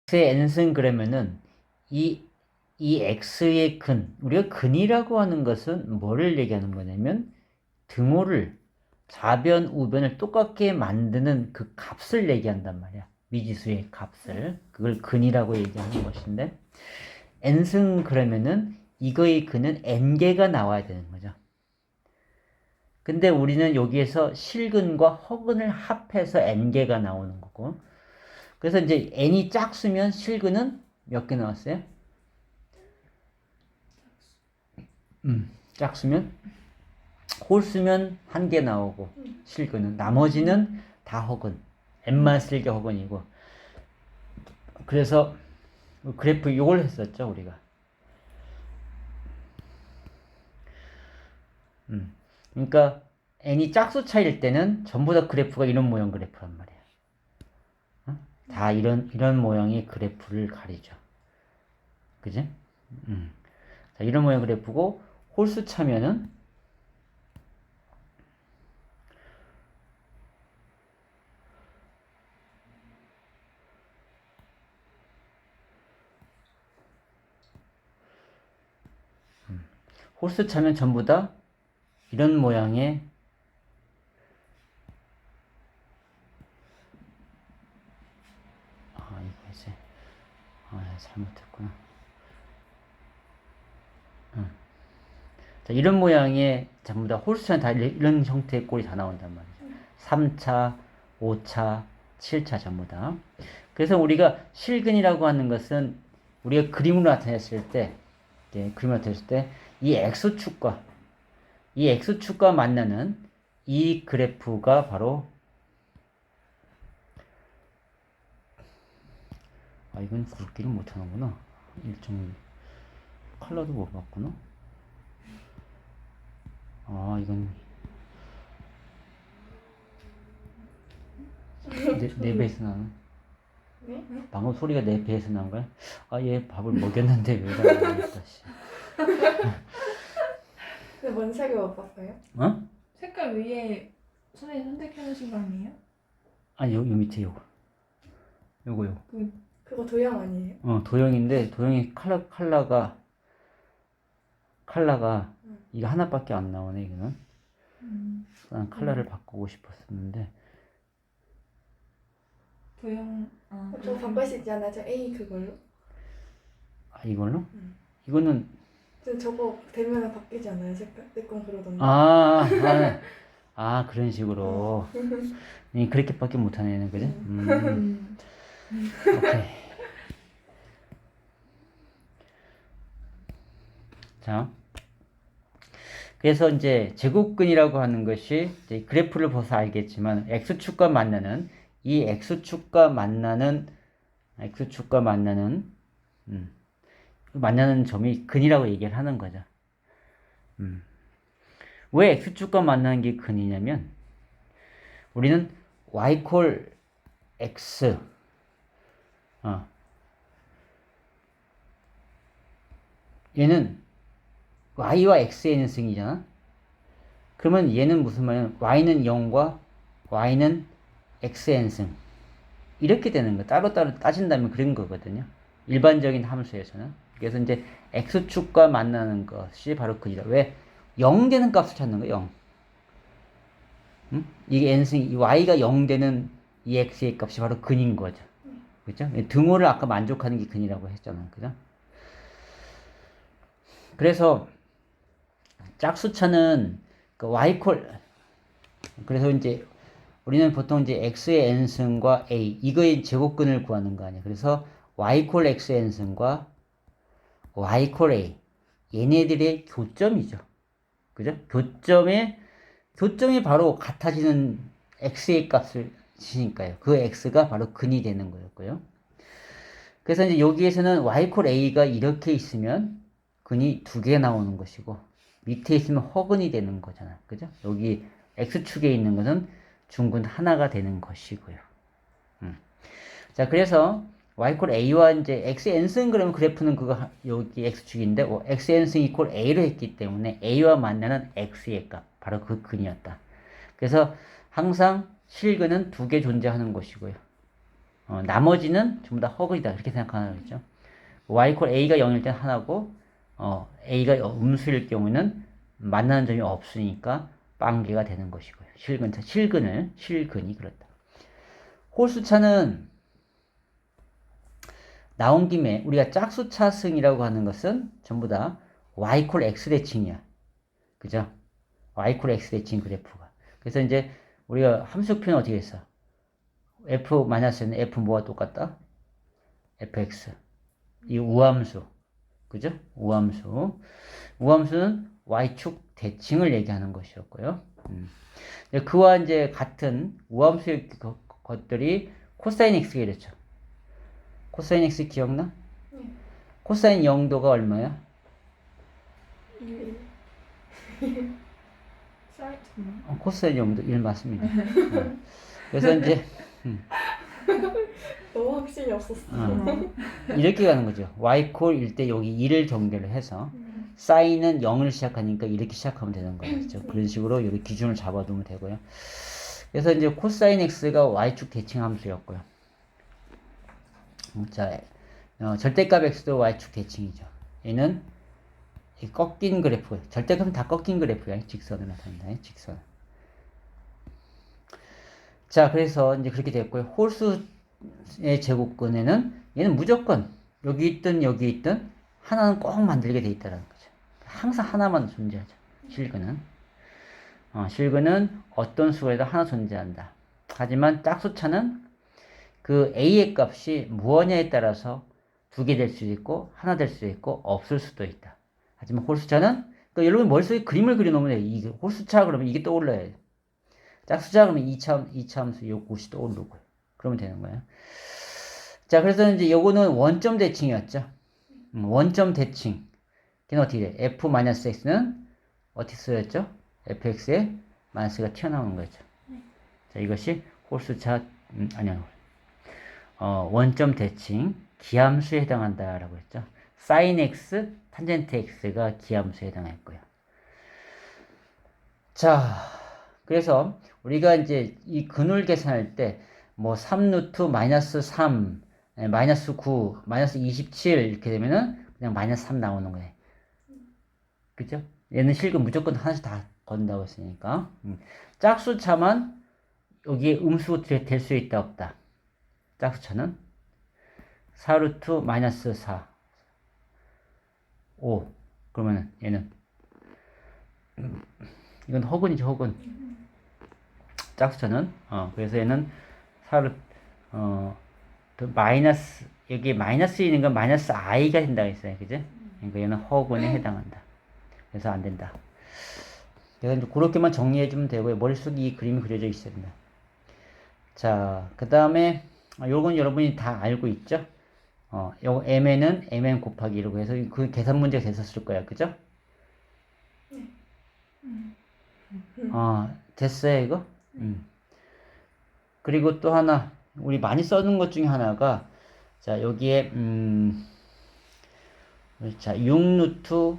x의 n승 그러면은 이 x의 근, 우리가 근이라고 하는 것은 뭐를 얘기하는 거냐면 등호를 좌변, 우변을 똑같게 만드는 그 값을 얘기한단 말이야. 미지수의 값을. 그걸 근이라고 얘기하는 것인데 n승 그러면은 이거의 근은 n개가 나와야 되는 거죠. 근데 우리는 여기에서 실근과 허근을 합해서 n개가 나오는 거고, 그래서 이제 n이 짝수면 실근은 몇 개 나왔어요? 짝수면 홀수면 한 개 나오고 실근은 나머지는 다 허근, n만 쓸 게 허근이고. 그래서 그래프 이걸 했었죠 우리가. 그러니까 n이 짝수 차일 때는 전부 다 그래프가 이런 모양 그래프란 말이야. 다 이런 모양의 그래프를 가리죠. 그지? 자, 이런 모양 그래프고 홀수 차면은 홀수 차면 전부 다 이런 모양의 이거 이제 잘못했구나. 자, 이런 모양의 전부 다 홀수 차면 다 이런 형태의 꼴이 다 나온단 말이죠. 3차, 5차, 7차 전부 다. 그래서 우리가 실근이라고 하는 것은 우리가 그림으로 나타냈을 때, 그림으로 나타냈을 때 이 x축과 만나는 이 그래프가 바로 이건 굵기를 못하는구나. 일정 컬러도 못 봤구나. 이건 내 배에서 나는. 네? 방금 소리가 내 배에서 난 거야? 얘 밥을 먹였는데 왜 그러겠다. 근데 뭔 색을 못 봤어요? 어? 색깔 위에 선생님 선택해 놓으신 거 아니에요? 아니 요 밑에 요거. 그거 도형 아니에요? 도형인데 도형이 컬러가 이거 하나밖에 안 나오네 이거는. 난 컬러를 바꾸고 싶었었는데. 도형 저 바꿀 수 있잖아요. 저 A 그걸로. 이걸로? 이거는 근데 저거 되면은 바뀌지 않아요? 색깔? 내 건 그러던데. 그런 식으로. 그렇게밖에 못하네 얘는, 그지? 오케이. 자, 그래서 이제 제곱근이라고 하는 것이 이제 그래프를 봐서 알겠지만 x축과 만나는 이 x축과 만나는 점이 근이라고 얘기를 하는 거죠. 왜 x축과 만나는 게 근이냐면 우리는 y 콜 x 얘는 y와 x의 n승이잖아. 그러면 얘는 무슨 말이냐면 y는 0과 y는 x의 n승 이렇게 되는 거. 따로따로 따진다면 그런 거거든요. 일반적인 함수에서는. 그래서 이제 x축과 만나는 것이 바로 근이다. 왜? 0 되는 값을 찾는 거예요. 0. 이게 n승, 이 y가 0 되는 이 x의 값이 바로 근인 거죠. 그죠? 등호를 아까 만족하는 게 근이라고 했잖아요. 그죠? 그래서 짝수차는 그 그래서 이제 우리는 보통 이제 x의 n승과 a 이거의 제곱근을 구하는 거 아니야. 그래서 y 콜 x n승과 y 콜 a 얘네들의 교점이죠. 그죠? 교점이 바로 같아지는 x의 값을 치니까요. 그 x가 바로 근이 되는 거였고요. 그래서 이제 여기에서는 y 콜 a가 이렇게 있으면 근이 두 개 나오는 것이고 밑에 있으면 허근이 되는 거잖아. 그죠? 여기 x축에 있는 것은 중근 하나가 되는 것이고요. 자, 그래서 y 콜 a와 이제 x n승 그러면 그래프는 그거 여기 x축인데 x n승 이퀄 a로 했기 때문에 a와 만나는 x의 값 바로 그 근이었다. 그래서 항상 실근은 두 개 존재하는 것이고요. 나머지는 전부 다 허근이다. 그렇게 생각하는 거죠. y 콜 a가 0일 땐 하나고 a가 음수일 경우는 만나는 점이 없으니까 빵개가 되는 것이고요. 실근이 그렇다. 홀수차는 나온 김에 우리가 짝수차승이라고 하는 것은 전부 다 y 콜 x 대칭이야. 그죠? y 콜 x 대칭 그래프가. 그래서 이제 우리가 함수 표현 어떻게 했어? f-는 f 뭐가 똑같다? fx. 이 우함수. 그죠? 우함수는 y축 대칭을 얘기하는 것이었고요. 그와 이제 같은 우함수의 것들이 코사인 x가 이랬죠. 코사인 x 기억나? 네. 코사인 0도가 얼마야? 1. 사이트 코사인 0도 1 맞습니다. 그래서 이제 너무 확신이 없었어. 이렇게 가는 거죠. y콜 일 때 여기 1을 경계를 해서 사인은 0을 시작하니까 이렇게 시작하면 되는 거죠. 그런 식으로 여기 기준을 잡아두면 되고요. 그래서 이제 코사인 x가 y축 대칭 함수였고요. 자, 절대값 x도 y축 대칭이죠. 얘는 꺾인 그래프, 절대값은 다 꺾인 그래프야. 직선으로 나타난다. 직선. 자, 그래서 이제 그렇게 됐고요. 홀수의 제곱근에는 얘는 무조건 여기 있든 하나는 꼭 만들게 돼 있다는 거죠. 항상 하나만 존재하죠. 실근은 어떤 수에도 하나 존재한다. 하지만 짝수차는 그 a의 값이 무엇냐에 따라서 두 개 될 수도 있고 하나 될 수도 있고 없을 수도 있다. 하지만 홀수차는 그러니까 여러분 머릿속에 그림을 그려놓으면 돼요. 이게 홀수차 그러면 이게 떠올라야 돼요. 짝수차 그러면 2차 함수 요것이 떠오르고요. 그러면 되는 거예요. 자, 그래서 이제 요거는 원점 대칭이었죠. 원점 대칭. 걔는 어떻게 돼? f-x는 어떻게 쓰였죠? fx에 마이너스가 튀어나오는 거죠. 자, 이것이 홀수차, 원점 대칭, 기함수에 해당한다라고 했죠. sin x, 탄젠트 x가 기함수에 해당했고요. 자, 그래서 우리가 이제 이 근을 계산할 때 뭐 3루트 마이너스 3, 마이너스 9, 마이너스 27 이렇게 되면은 그냥 마이너스 3 나오는 거예요. 그죠? 얘는 실근 무조건 하나씩 다 건다고 했으니까. 짝수차만 여기에 음수 될 수 있다 없다. 짝수차는 4루트 마이너스 4, 5. 그러면 얘는 이건 허근이죠, 허근. 짝수차는 그래서 얘는 4루트 마이너스 여기 마이너스 있는 건 마이너스 i가 된다고 했어요, 그죠? 그러니까 얘는 허근에 해당한다. 그래서 안 된다. 그래서 이제 그렇게만 정리해주면 되고요. 머릿속에 이 그림이 그려져 있어야 된다. 자, 그 다음에 요건 여러분이 다 알고 있죠? 요 mn은 mn 곱하기 1이고 해서 그 계산 문제가 됐었을 거야, 그죠? 됐어요, 이거? 그리고 또 하나, 우리 많이 써는 것 중에 하나가, 자, 여기에, 자, 6루트,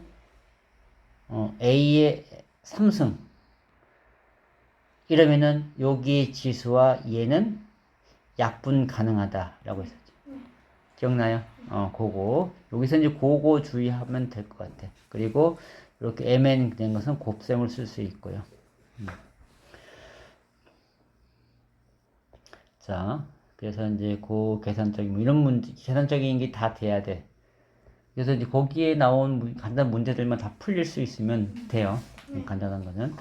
a의 3승. 이러면은, 여기 지수와 얘는 약분 가능하다라고 했었죠. 기억나요? 그거. 여기서 이제 그거 주의하면 될 것 같아. 그리고, 이렇게 mn 된 것은 곱셈을 쓸 수 있고요. 자, 그래서 이제 그 계산적인 뭐 이런 문제, 계산적인 게 다 돼야 돼. 그래서 이제 거기에 나온 간단한 문제들만 다 풀릴 수 있으면 돼요. 간단한 거는.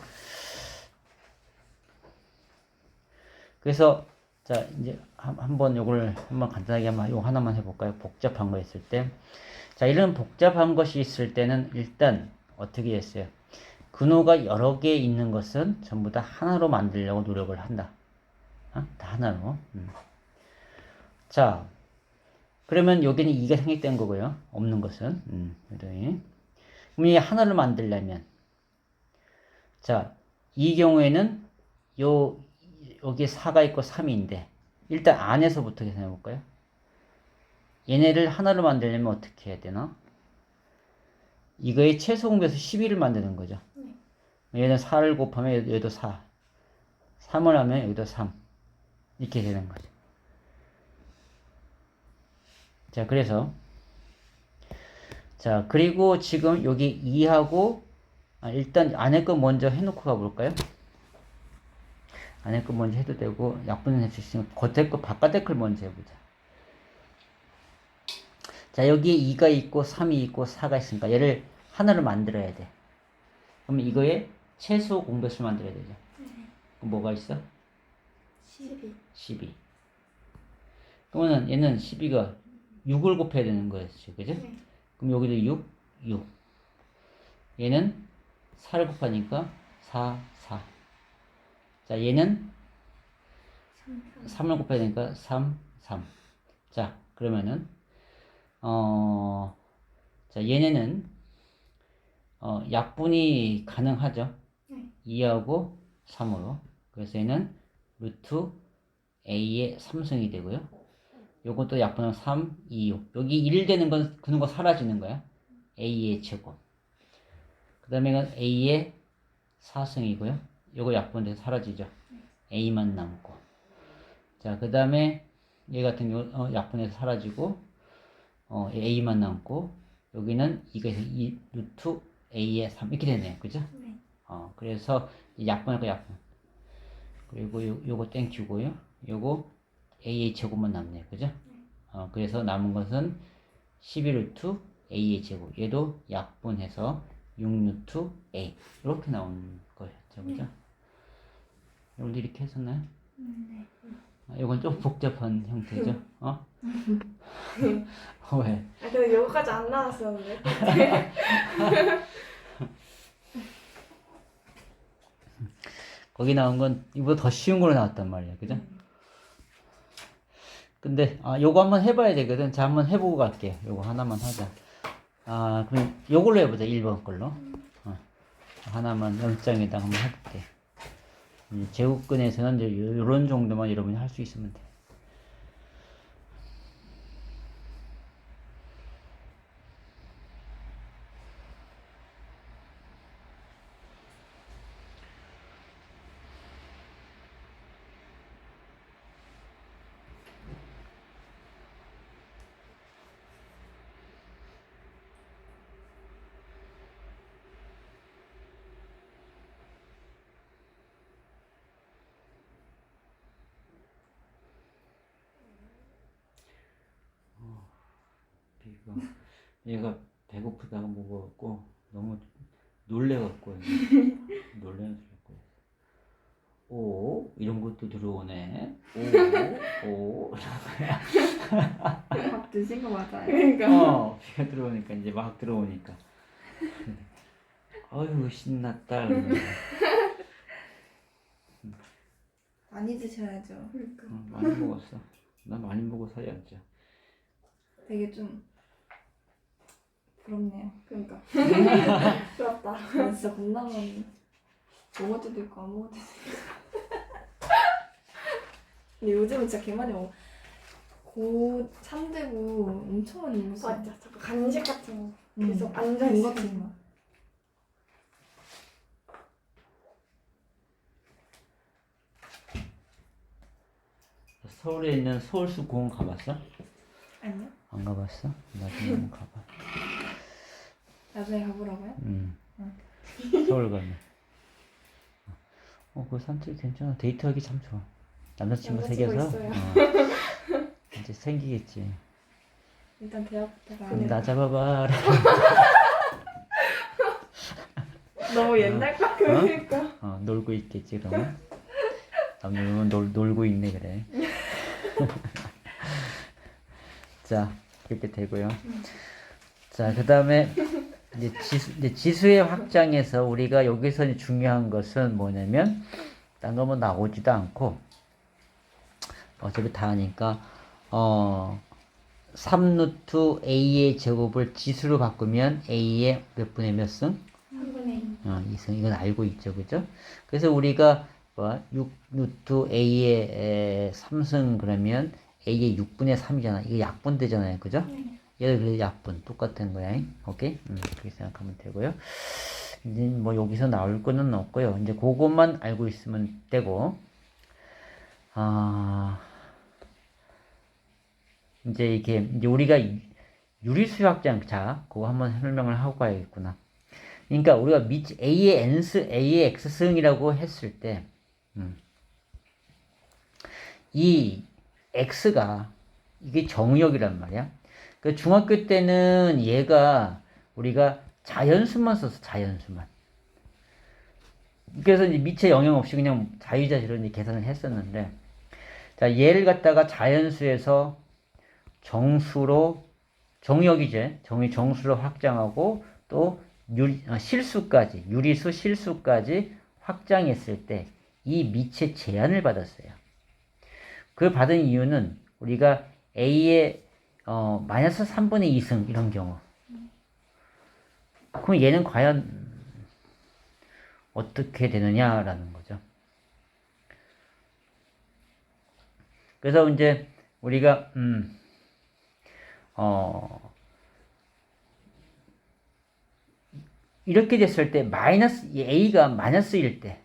그래서 자, 이제 한번 요걸 한번 간단하게 요 하나만 해볼까요? 복잡한 거 있을 때. 자, 이런 복잡한 것이 있을 때는 일단 어떻게 했어요? 근호가 여러 개 있는 것은 전부 다 하나로 만들려고 노력을 한다. 다 하나로. 자, 그러면 여기는 2가 생략된 거고요. 없는 것은. 그럼 이 하나를 만들려면, 자, 이 경우에는 여기에 4가 있고 3인데, 일단 안에서부터 계산해 볼까요? 얘네를 하나로 만들려면 어떻게 해야 되나? 이거의 최소 공배수 12를 만드는 거죠. 얘는 4를 곱하면 얘도 4. 3을 하면 여기도 3. 이렇게 되는 거죠. 자, 그래서 자, 그리고 지금 여기 2하고 일단 안에 거 먼저 해놓고 가볼까요? 안에 거 먼저 해도 되고 약분은 할 수 있으면 겉에 거 바깥에 걸 먼저 해보자. 자, 여기에 2가 있고 3이 있고 4가 있으니까 얘를 하나로 만들어야 돼. 그러면 이거에 최소 공배수를 만들어야 되죠. 그럼 뭐가 있어? 12. 12. 그러면 얘는 12가 6을 곱해야 되는 거였죠. 그죠? 네. 그럼 여기도 6, 6. 얘는 4를 곱하니까 4, 4. 자, 얘는 3을 곱해야 되니까 3, 3. 자, 그러면은 자, 얘네는 약분이 가능하죠. 네. 2하고 3으로. 그래서 얘는 루트 a의 3승이 되고요. 요것도 약분하면 3, 2, 6. 여기 1 되는 건 그런 거 사라지는 거야. a의 제곱. 그 다음에 이건 a의 4승이고요. 요거 약분돼서 사라지죠. a만 남고. 자, 그 다음에 얘 같은 경우 약분해서 사라지고 a만 남고 여기는 이거 루트 a의 3 이렇게 되네요. 그죠? 네. 그래서 약분하고 약분. 그리고 요거 땡큐고요. 요거 a의 제곱만 남네요. 그죠? 그래서 남은 것은 11루트 a의 제곱. 얘도 약분해서 6루트 a. 이렇게 나오는 거였죠. 그죠? 여러분들 이렇게 했었나요? 네. 이건 좀 복잡한 형태죠. 왜? 근데 여기까지 안 나왔었는데. 거기 나온 건 이보다 더 쉬운 걸로 나왔단 말이야. 그죠? 근데 요거 한번 해봐야 되거든. 자, 한번 해보고 갈게. 요거 하나만 하자. 그럼 요걸로 해보자. 1번 걸로. 하나만 영장에다 한번 해볼게. 제곱근에서는 이제 요런 정도만 여러분이 할 수 있으면 돼. 얘가 배고프다가 먹어갖고 너무 놀래갖고 놀래는 소리였고 오 이런 것도 들어오네 오오 밥 드신 거 맞아요? 그러니까. 비가 들어오니까 이제 막 들어오니까 아유 신났다 그러면서. 많이 드셔야죠. 그러니까. 많이 먹었어. 나 많이 먹어서야죠. 되게 좀 부럽네요. 그러니까. 부럽다. 나 진짜 겁나 많이 먹을 때도 있고 안 먹을 때도 있고. 근데 요즘은 진짜 개 많이 먹어. 고3되고 엄청 많이 먹었어요. 맞아. 자꾸 간식 같은 거 응. 계속 앉아있어. 돈 같은 거. 서울에 있는 서울숲 공원 가봤어? 아니요? 안 가봤어? 나중에 한번 가봐. 나중에 가보라고요? 응. 응. 서울 가면. 그 산책 괜찮아. 데이트하기 참 좋아. 남자친구 남자친구 생겨서. 있어요. 이제 생기겠지. 일단 대학부터 가야 그럼 돼. 나 잡아봐. 너무 옛날 거 그러니까. 놀고 있겠지 그러면. 남자는 놀고 있네 그래. 자 이렇게 되고요. 자 그 다음에 이제 지수의 확장에서 우리가 여기서 이제 중요한 것은 뭐냐면 딴 거 뭐 나오지도 않고 어차피 다 하니까 3루트 a의 제곱을 지수로 바꾸면 a의 몇 분의 몇 승? 3분의 2. 2승. 이건 알고 있죠, 그죠? 그래서 우리가 6루트 a의 3승 그러면 a의 6분의 3이잖아. 이거 약분되잖아요, 그죠? 얘도 그래서 약분 똑같은 거야. 오케이? 그렇게 생각하면 되고요. 이제 뭐 여기서 나올 거는 없고요. 이제 그것만 알고 있으면 되고. 이제 이게 우리가 유리수 확장, 자, 그거 한번 설명을 하고 가야겠구나. 그러니까 우리가 A의 n승, A의 x승이라고 했을 때, 이 x가 이게 정의역이란 말이야. 그 중학교 때는 얘가 우리가 자연수만 썼어, 자연수만. 그래서 이제 미처 영향 없이 그냥 자유자재로 이제 계산을 했었는데, 자, 얘를 갖다가 자연수에서 정수로, 정의역이제, 정수로 확장하고 또 실수까지, 유리수 실수까지 확장했을 때 이 미치의 제한을 받았어요. 그 받은 이유는 우리가 A의 마이너스 3분의 2승 이런 경우. 그럼 얘는 과연 어떻게 되느냐라는 거죠. 그래서 이제 우리가 이렇게 됐을 때 A가 마이너스일 때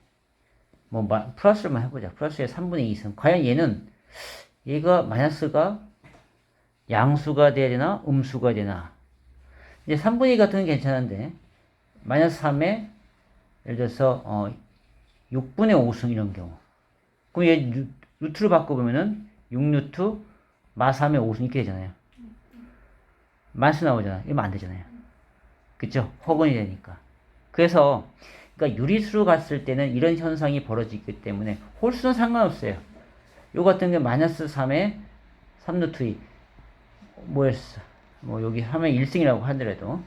뭐 플러스로만 해보자. 플러스의 3분의 2승. 과연 얘가 마이너스가 양수가 돼야 되나 음수가 되나. 이제 3분의 2 같은 건 괜찮은데 마이너스 3에 예를 들어서 6분의 5승 이런 경우. 그럼 얘 루트로 바꿔보면은 6루트 마 3의 5승 이렇게 되잖아요. 마이너스 나오잖아. 이러면 안 되잖아요. 그쵸? 허근이 되니까. 그래서 그러니까 유리수로 갔을 때는 이런 현상이 벌어지기 때문에 홀수는 상관없어요. 요 같은 게 마이너스 3에 3루트 2 뭐였어? 뭐 여기 하면 1승이라고 하더라도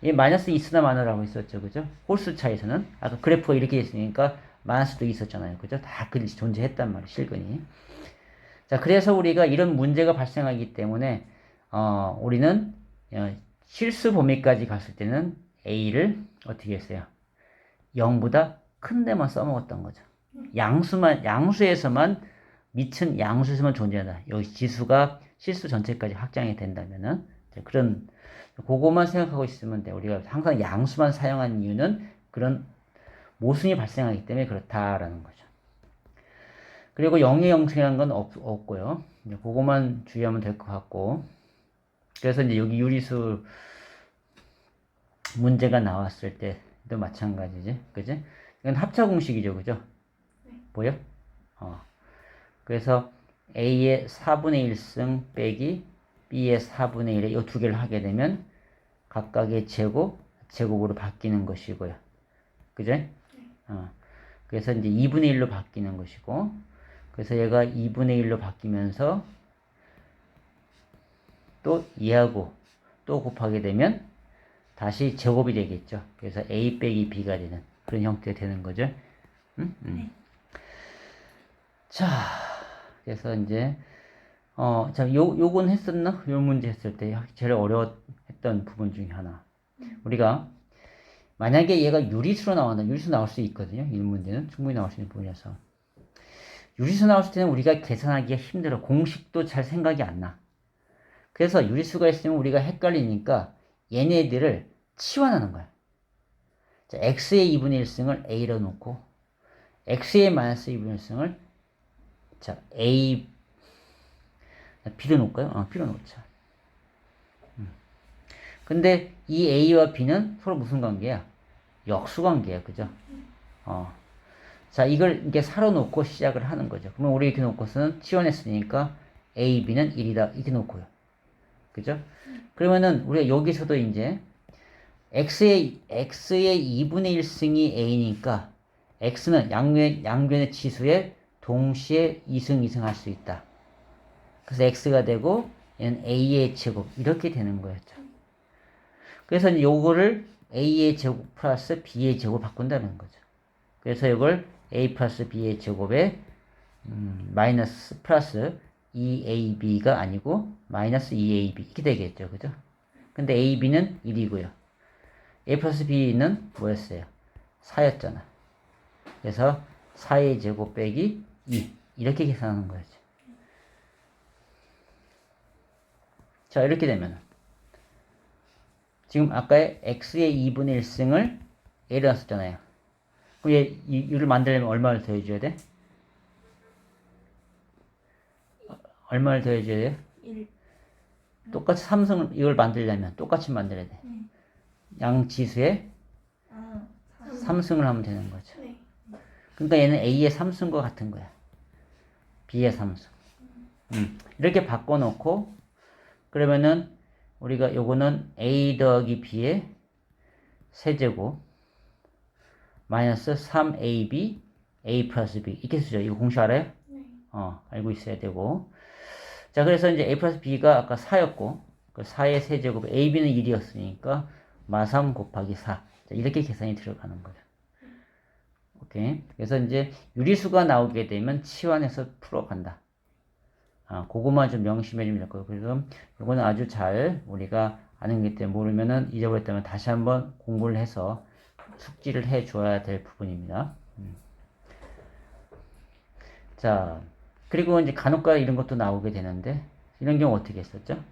이 마이너스 있으나 마나라고 했었죠. 그죠? 홀수 차에서는 아까 그래프가 이렇게 있으니까 마이너스도 있었잖아요. 그죠? 다 존재했단 말이에요. 실근이. 자, 그래서 우리가 이런 문제가 발생하기 때문에 우리는 실수 범위까지 갔을 때는 A를 어떻게 했어요? 0보다 큰 데만 써먹었던 거죠. 양수에서만 미친 양수에서만 존재한다. 여기 지수가 실수 전체까지 확장이 된다면은 그런 그거만 생각하고 있으면 돼. 우리가 항상 양수만 사용하는 이유는 그런 모순이 발생하기 때문에 그렇다라는 거죠. 그리고 0의 영승이라는 건 없고요. 이제 그거만 주의하면 될 것 같고. 그래서 이제 여기 유리수 문제가 나왔을 때도 마찬가지지. 그지? 이건 합차 공식이죠. 그죠? 보여? 그래서 A의 4분의 1승 빼기 B의 4분의 1에 이 두 개를 하게 되면 각각의 제곱으로 바뀌는 것이고요. 그죠? 그래서 이제 2분의 1로 바뀌는 것이고, 그래서 얘가 2분의 1로 바뀌면서 또 얘하고 또 곱하게 되면 다시 제곱이 되겠죠. 그래서 A 빼기 B가 되는 그런 형태가 되는 거죠. 네. 자, 그래서 이제 자, 요건 했었나? 요 문제 했을 때 제일 어려웠던 부분 중에 하나. 우리가 만약에 얘가 유리수로 나온다. 유리수 나올 수 있거든요. 이 문제는 충분히 나올 수 있는 부분이라서. 유리수 나왔을 때는 우리가 계산하기가 힘들어. 공식도 잘 생각이 안 나. 그래서 유리수가 있으면 우리가 헷갈리니까 얘네들을 치환하는 거야. 자, x의 2분의 1승을 a로 놓고 x의 마이너스 2분의 1승을 자, a b로 놓을까요? b로 놓자. 근데 이 a와 b는 서로 무슨 관계야? 역수 관계야. 그죠? 자, 이걸 이렇게 사로 놓고 시작을 하는 거죠. 그러면 우리 이렇게 놓고서는 치환했으니까 a, b는 1이다. 이렇게 놓고요. 그죠? 그러면은 우리가 여기서도 이제 x의 2분의 1승이 a니까 x는 양변의 치수에 동시에 2승, 2승 할 수 있다. 그래서 x가 되고 얘는 a의 제곱 이렇게 되는 거였죠. 그래서 이제 요거를 a의 제곱 플러스 b의 제곱 바꾼다는 거죠. 그래서 이걸 a 플러스 b의 제곱에 마이너스 플러스 2ab가 아니고 마이너스 2ab 이렇게 되겠죠. 그죠? 근데 ab는 1이고요. a 플러스 b는 뭐였어요? 4였잖아. 그래서 4의 제곱 빼기 2 이렇게 계산하는 거였죠. 자, 이렇게 되면 지금 아까의 x의 2분의 1승을 a로 놨었잖아요. 그럼 이를 만들려면 얼마를 더해줘야 돼? 얼마를 더해줘야 돼? 1. 똑같이 삼승을 이걸 만들려면 똑같이 만들어야 돼. 양 지수에 아, 3승을 하면 되는 거죠. 네. 그러니까 얘는 A의 3승과 같은 거야. B의 3승. 이렇게 바꿔놓고 그러면은 우리가 요거는 A 더하기 B의 세제곱 마이너스 3AB A 플러스 B 이렇게 쓰죠. 이거 공식 알아요? 네. 알고 있어야 되고. 자, 그래서 이제 A 플러스 B가 아까 4였고, 그 4의 세제곱, AB는 1이었으니까, 마3 곱하기 4. 자, 이렇게 계산이 들어가는 거죠. 오케이. 그래서 이제 유리수가 나오게 되면 치환해서 풀어간다. 그거만 좀 명심해주면 될 거예요. 그래서 이거는 아주 잘 우리가 아는 게 때문에 모르면은 잊어버렸다면 다시 한번 공부를 해서 숙지를 해 줘야 될 부분입니다. 자, 그리고 이제 간혹가 이런 것도 나오게 되는데, 이런 경우 어떻게 했었죠?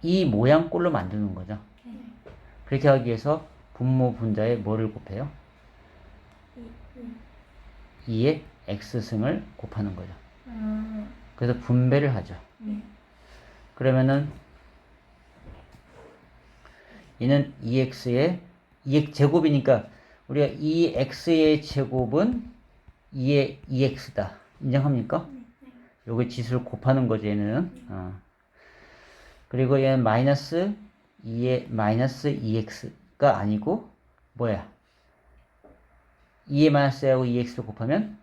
이 모양꼴로 만드는 거죠. 그렇게 하기 위해서 분모 분자에 뭐를 곱해요? 2의 x승을 곱하는 거죠. 그래서 분배를 하죠. 그러면은 얘는 2x의 2x 제곱이니까 우리가 2x의 제곱은 2의 2x다. 인정합니까? 요게 지수를 곱하는 거죠, 얘는. 그리고 얘는 마이너스 2의 마이너스 2x가 아니고 뭐야? 2의 마이너스하고 2x를 곱하면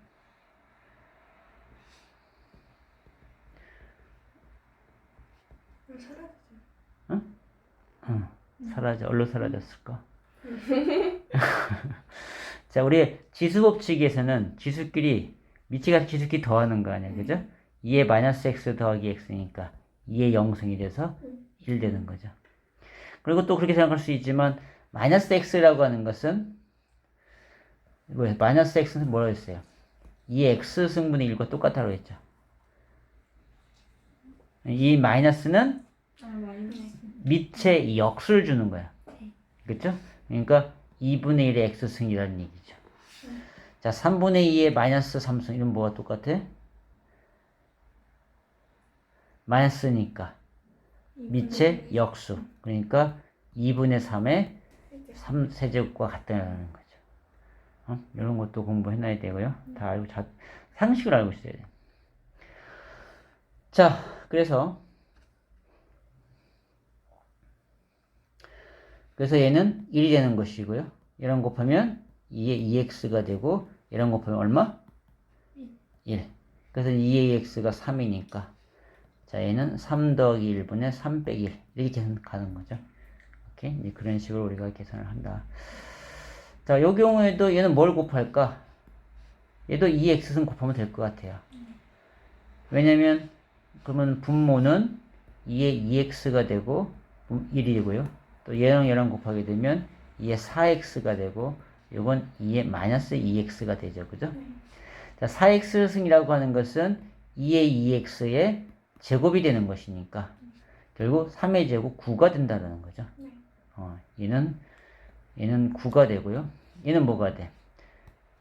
사라지죠. 사라져. 얼로 사라졌을까? 자, 우리 지수 법칙에서는 지수끼리 밑이 같은 지수끼리 더하는 거 아니야, 그죠? 2의 마이너스 x 더하기 x니까 2의 0승이 돼서 1 되는 거죠. 그리고 또 그렇게 생각할 수 있지만 마이너스 x라고 하는 것은 뭐예요? 마이너스 x는 뭐라고 했어요? 2의 x승분의 1과 똑같다고 했죠. 이 마이너스는 밑에 역수를 주는 거야. 그렇죠? 그러니까 2분의 1의 x승이라는 얘기죠. 자, 3분의 2의 마이너스 3승 이건 뭐가 똑같아? 마이너스니까 밑에 역수. 그러니까 2분의 3의 3세제곱과 같다는 거죠. 이런 것도 공부해놔야 되고요. 다 알고 상식을 알고 있어야 돼요. 자, 그래서 얘는 1이 되는 것이고요. 얘랑 곱하면 2의 2x가 되고 얘랑 곱하면 얼마? 1. 그래서 2의 2x가 3이니까 자, 얘는 3 더하기 1분의 3 빼기 1 이렇게 계산 가는 거죠. 오케이? 이제 그런 식으로 우리가 계산을 한다. 자, 요 경우에도 얘는 뭘 곱할까? 얘도 2x승 곱하면 될 것 같아요. 왜냐면 그러면 분모는 2의 2x가 되고 1이고요. 또 얘랑 곱하게 되면 2의 4x가 되고 이건 2의 마이너스 2x가 되죠. 그죠? 자, 4x승이라고 하는 것은 2의 2x의 제곱이 되는 것이니까 결국 3의 제곱 9가 된다는 거죠. 얘는 9가 되고요. 얘는 뭐가 돼?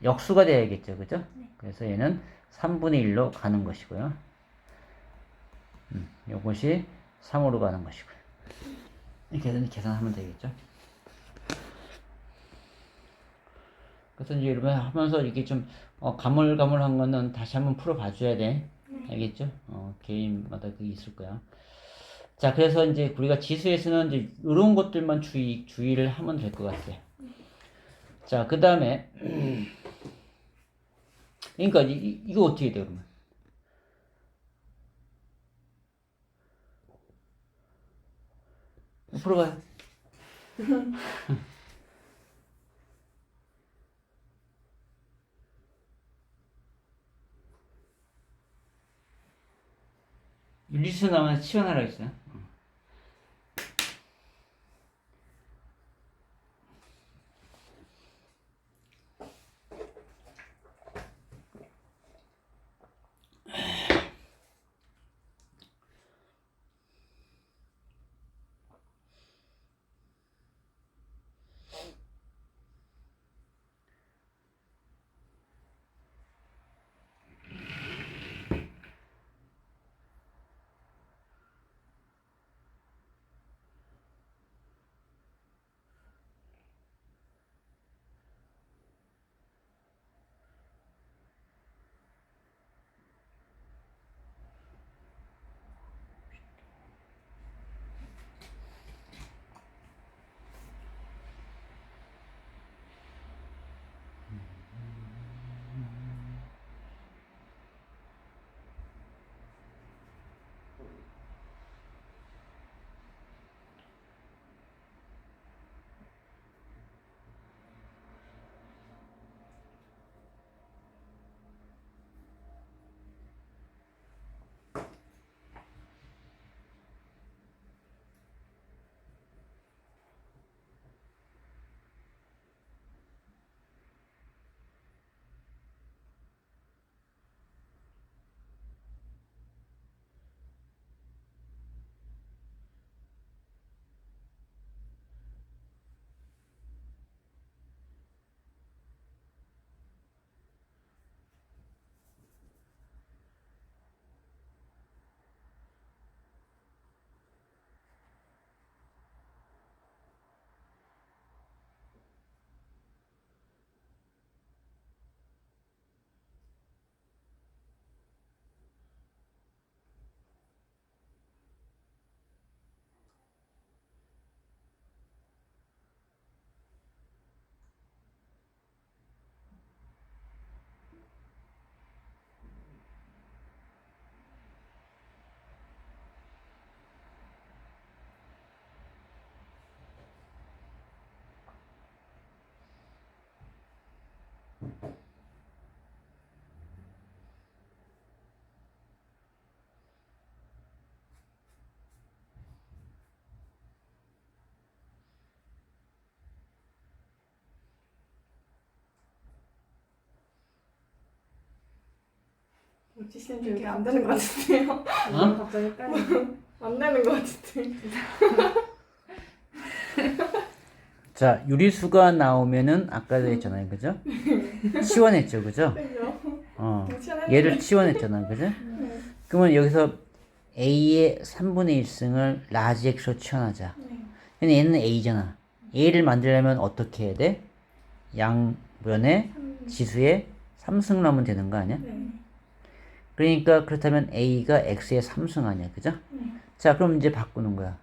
역수가 돼야겠죠. 그죠? 그래서 얘는 3분의 1로 가는 것이고요. 요것이 3으로 가는 것이고요. 이렇게 계산하면 되겠죠. 그래서 이제 여러분 하면서 이렇게 좀 가물가물한 거는 다시 한번 풀어봐 줘야 돼. 알겠죠? 개인마다 그게 있을 거야. 자, 그래서 이제 우리가 지수에서는 이제 이런 것들만 주의를 하면 될 것 같아요. 자, 그 다음에 그러니까 이거 어떻게 돼요, 그러면? 풀어봐요. 윤리수 나오면 치환하라 했어요. 지수님 이렇게 안 되는 것 같은데요? 어? 갑자기 헷갈리네. 안 되는 것 같은데. 자, 유리수가 나오면은 아까도 했잖아요, 그죠? 치환했죠, 그죠? 그죠? 어, 괜찮았는데. 얘를 치환했잖아, 그죠? 네. 그러면 여기서 A의 3분의 1승을 라지 X로 치환하자. 네. 근데 얘는 A잖아. A를 만들려면 어떻게 해야 돼? 양변에 지수에 3승 넣으면 되는 거 아니야? 네. 그러니까 그렇다면 A가 X의 3승 아니야, 그죠? 네. 자, 그럼 이제 바꾸는 거야.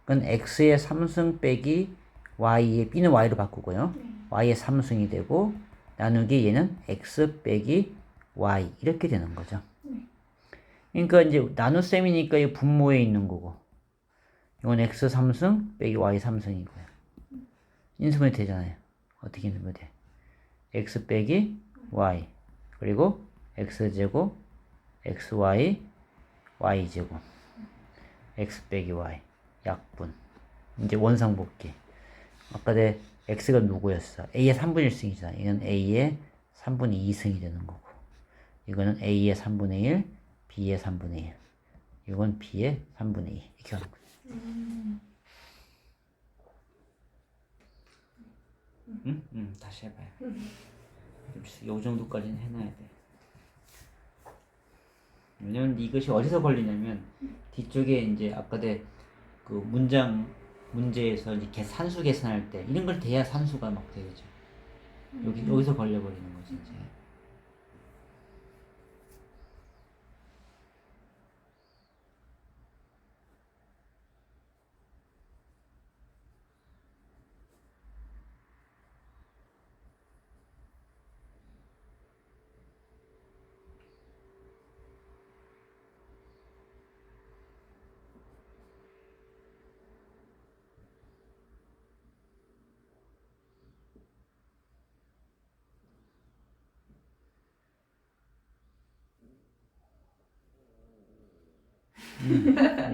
그건 X의 3승 빼기 Y의, B는 Y로 바꾸고요. Y의 3승이 되고, 나누기 얘는 X 빼기 Y. 이렇게 되는 거죠. 그러니까 이제 나눗셈이니까 이 분모에 있는 거고, 이건 X 3승 빼기 Y 3승이고요. 인수분해 되잖아요. 어떻게 인수분해 돼? X 빼기 Y. 그리고 X제곱, XY, Y제곱. X 빼기 Y. 약분. 이제 원상복귀. 아까 내 X가 누구였어? A의 3분의 1승이잖아. 이건 A의 3분의 2승이 되는 거고. 이거는 A의 3분의 1, B의 3분의 1. 이건 B의 3분의 2. 이렇게 하는 거야. 응? 다시 해봐요. 요 정도까지는 해놔야 돼. 왜냐면 이것이 어디서 걸리냐면 뒤쪽에 이제 아까 그 문제에서 이렇게 산수 계산할 때 이런 걸 대야 산수가 막 되죠. 여기서 걸려버리는 거지 이제.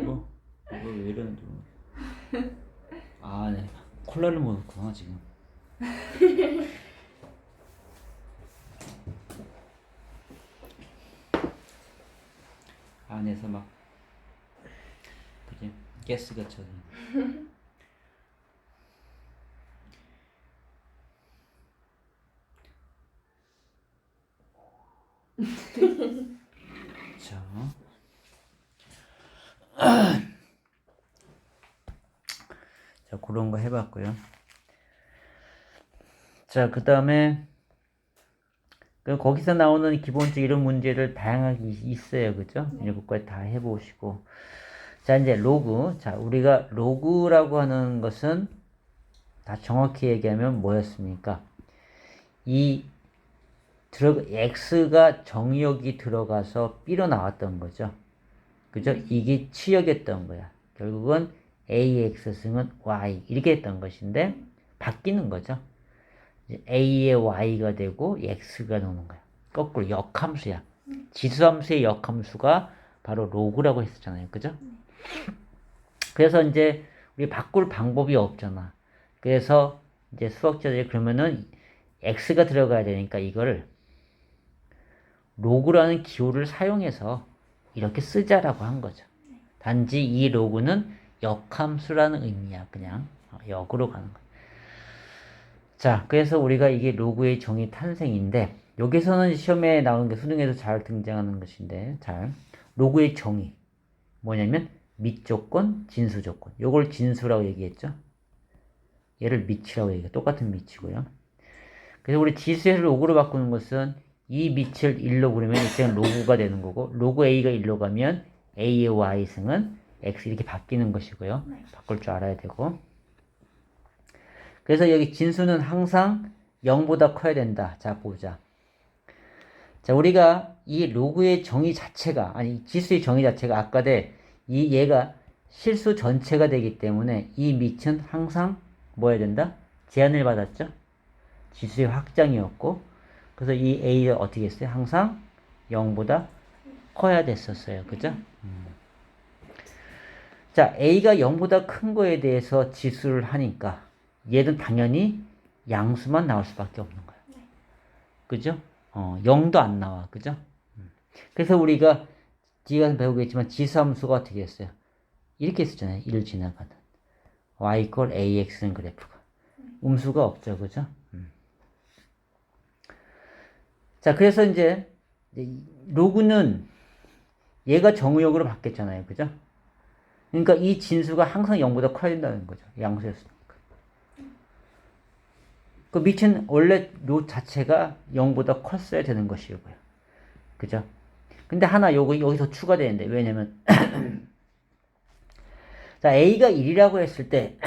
이거 왜 이러는지 모르겠어. 아, 네. 콜라를 먹었구나 지금. 안에서 막 그지 가스가 쳐. 자. 자, 그런 거 해봤고요. 자, 그 다음에 거기서 나오는 기본적 이런 문제를 다양하게 있어요, 그죠? 이것까지 다 해보시고. 자, 이제 로그. 자, 우리가 로그라고 하는 것은 다 정확히 얘기하면 뭐였습니까? x가 정역이 들어가서 B로 나왔던 거죠. 그죠? 이게 치역이었던 거야. 결국은 AX승은 Y 이렇게 했던 것인데 바뀌는 거죠. A의 Y가 되고 X가 나오는 거야. 거꾸로 역함수야. 지수함수의 역함수가 바로 로그라고 했었잖아요. 그죠? 그래서 이제 우리 바꿀 방법이 없잖아. 그래서 이제 수학자들이 그러면은 X가 들어가야 되니까 이거를 로그라는 기호를 사용해서 이렇게 쓰자라고 한 거죠. 단지 이 로그는 역함수라는 의미야. 그냥 역으로 가는 거야. 자, 그래서 우리가 이게 로그의 정의 탄생인데 여기서는 시험에 나오는 게 수능에도 잘 등장하는 것인데 로그의 정의 뭐냐면 밑조건, 진수조건. 요걸 진수라고 얘기했죠. 얘를 밑이라고 얘기해요. 똑같은 밑이고요. 그래서 우리 지수에서 로그로 바꾸는 것은 이 밑을 1로 그리면 이때는 로그가 되는 거고 로그 A가 1로 가면 A의 Y승은 X 이렇게 바뀌는 것이고요. 바꿀 줄 알아야 되고. 그래서 여기 진수는 항상 0보다 커야 된다. 자, 보자. 자, 우리가 이 로그의 정의 자체가, 아니, 지수의 정의 자체가 아까 얘가 실수 전체가 되기 때문에 이 밑은 항상 뭐 해야 된다? 제한을 받았죠? 지수의 확장이었고, 그래서 이 A가 어떻게 했어요? 항상 0보다 커야 됐었어요. 그죠? 자, A가 0보다 큰 거에 대해서 지수를 하니까 얘는 당연히 양수만 나올 수밖에 없는 거야. 그죠? 0도 안 나와. 그죠? 그래서 우리가 뒤에 가서 배우겠지만 지수함수가 어떻게 했어요? 이렇게 쓰잖아요. 1을 지나가는. y equal ax는 그래프가. 음수가 없죠. 그죠? 자, 그래서 이제 로그는 얘가 정의역으로 바뀌었잖아요. 그죠? 그러니까 이 진수가 항상 0보다 커야 된다는 거죠. 양수였으니까. 그 밑은 원래 로 자체가 0보다 컸어야 되는 것이고요. 그죠? 근데 하나 여기서 추가되는데 왜냐면 자, A가 1이라고 했을 때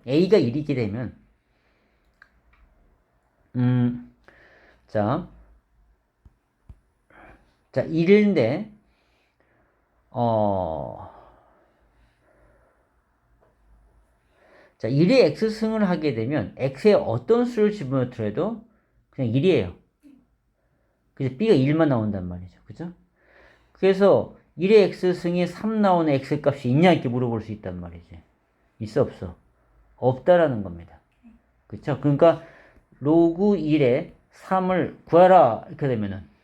A가 1이게 되면 자 1인데 자, 1의 x승을 하게 되면 x에 어떤 수를 집어넣더라도 그냥 1이에요. 그래서 b가 1만 나온단 말이죠. 그죠? 그래서 1의 x승이 3 나오는 x값이 있냐 이렇게 물어볼 수 있단 말이지. 있어 없어? 없다라는 겁니다. 그렇죠? 그러니까 로그 1에 3을 구하라 이렇게 되면은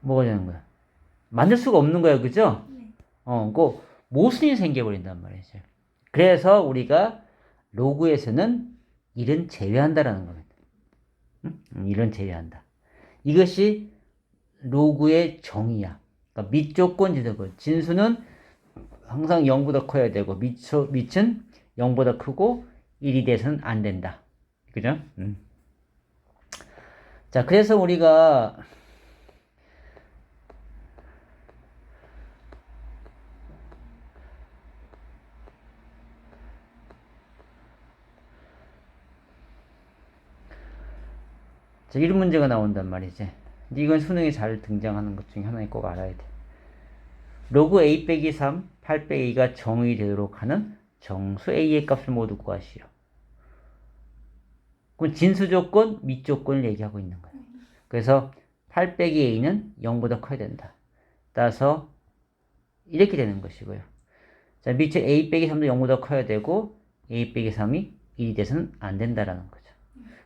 뭐가 되는 거야? 만들 수가 없는 거야. 그죠? 그 모순이 생겨버린단 말이죠. 그래서 우리가 로그에서는 1은 제외한다라는 겁니다. 1은 제외한다. 이것이 로그의 정의야. 그러니까 밑조건 지정권. 진수는 항상 0보다 커야 되고 밑은 0보다 크고 1이 돼서는 안 된다. 그죠? 자, 그래서 우리가 자, 이런 문제가 나온단 말이지. 이건 수능에 잘 등장하는 것 중에 하나에 꼭 알아야 돼. 로그 a 빼기 3, 8 빼기 2가 정의되도록 하는 정수 a의 값을 모두 구하시오. 그럼 진수 조건, 밑 조건을 얘기하고 있는 거야. 그래서 8 빼기 a는 0보다 커야 된다. 따라서 이렇게 되는 것이고요. 자, 밑에 a 빼기 3도 0보다 커야 되고 a 빼기 3이 1이 돼서는 안 된다라는 거죠.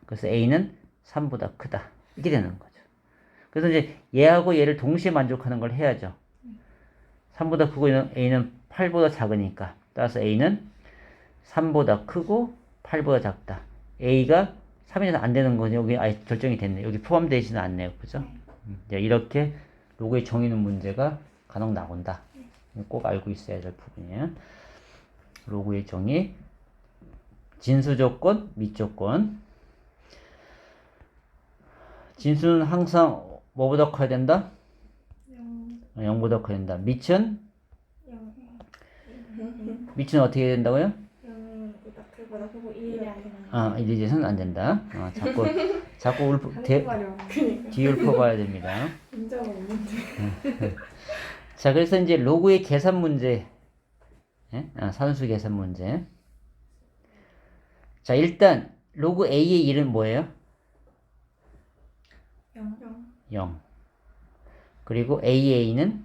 그래서 a는 3보다 크다. 이렇게 되는 거죠. 그래서 이제 얘하고 얘를 동시에 만족하는 걸 해야죠. 3보다 크고 a는 8보다 작으니까. 따라서 a는 3보다 크고 8보다 작다. a가 3이나 안 되는 거죠. 여기 아예 결정이 됐네. 여기 포함되지는 않네요. 그죠? 이렇게 로그의 정의는 문제가 간혹 나온다. 꼭 알고 있어야 될 부분이에요. 로그의 정의, 진수 조건, 밑 조건. 진수는 항상 뭐보다 커야 된다? 0보다 커야 된다. 밑은? 밑은 어떻게 된다고요? 0보다 크고 1이 아니라. 아, 1이 돼서는 안 된다. 자꾸 그러니까. 뒤울퍼봐야 됩니다. 문제가 없는데. 자, 그래서 이제 로그의 계산 문제. 산수 계산 문제. 자, 일단 로그 a의 1은 뭐예요? 0. 그리고 AA는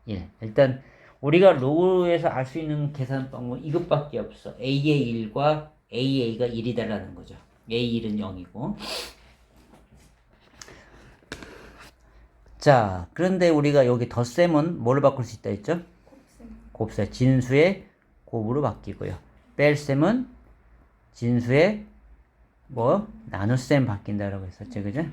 1. 일단 우리가 로그에서 알 수 있는 계산 방법은 이것밖에 없어. A의 1과 AA가 1이다라는 거죠. A1은 0이고. 자, 그런데 우리가 여기 덧셈은 뭐를 바꿀 수 있다 했죠? 곱셈. 진수의 곱으로 바뀌고요. 뺄셈은 진수의 나눗셈 바뀐다라고 했었죠. 그죠?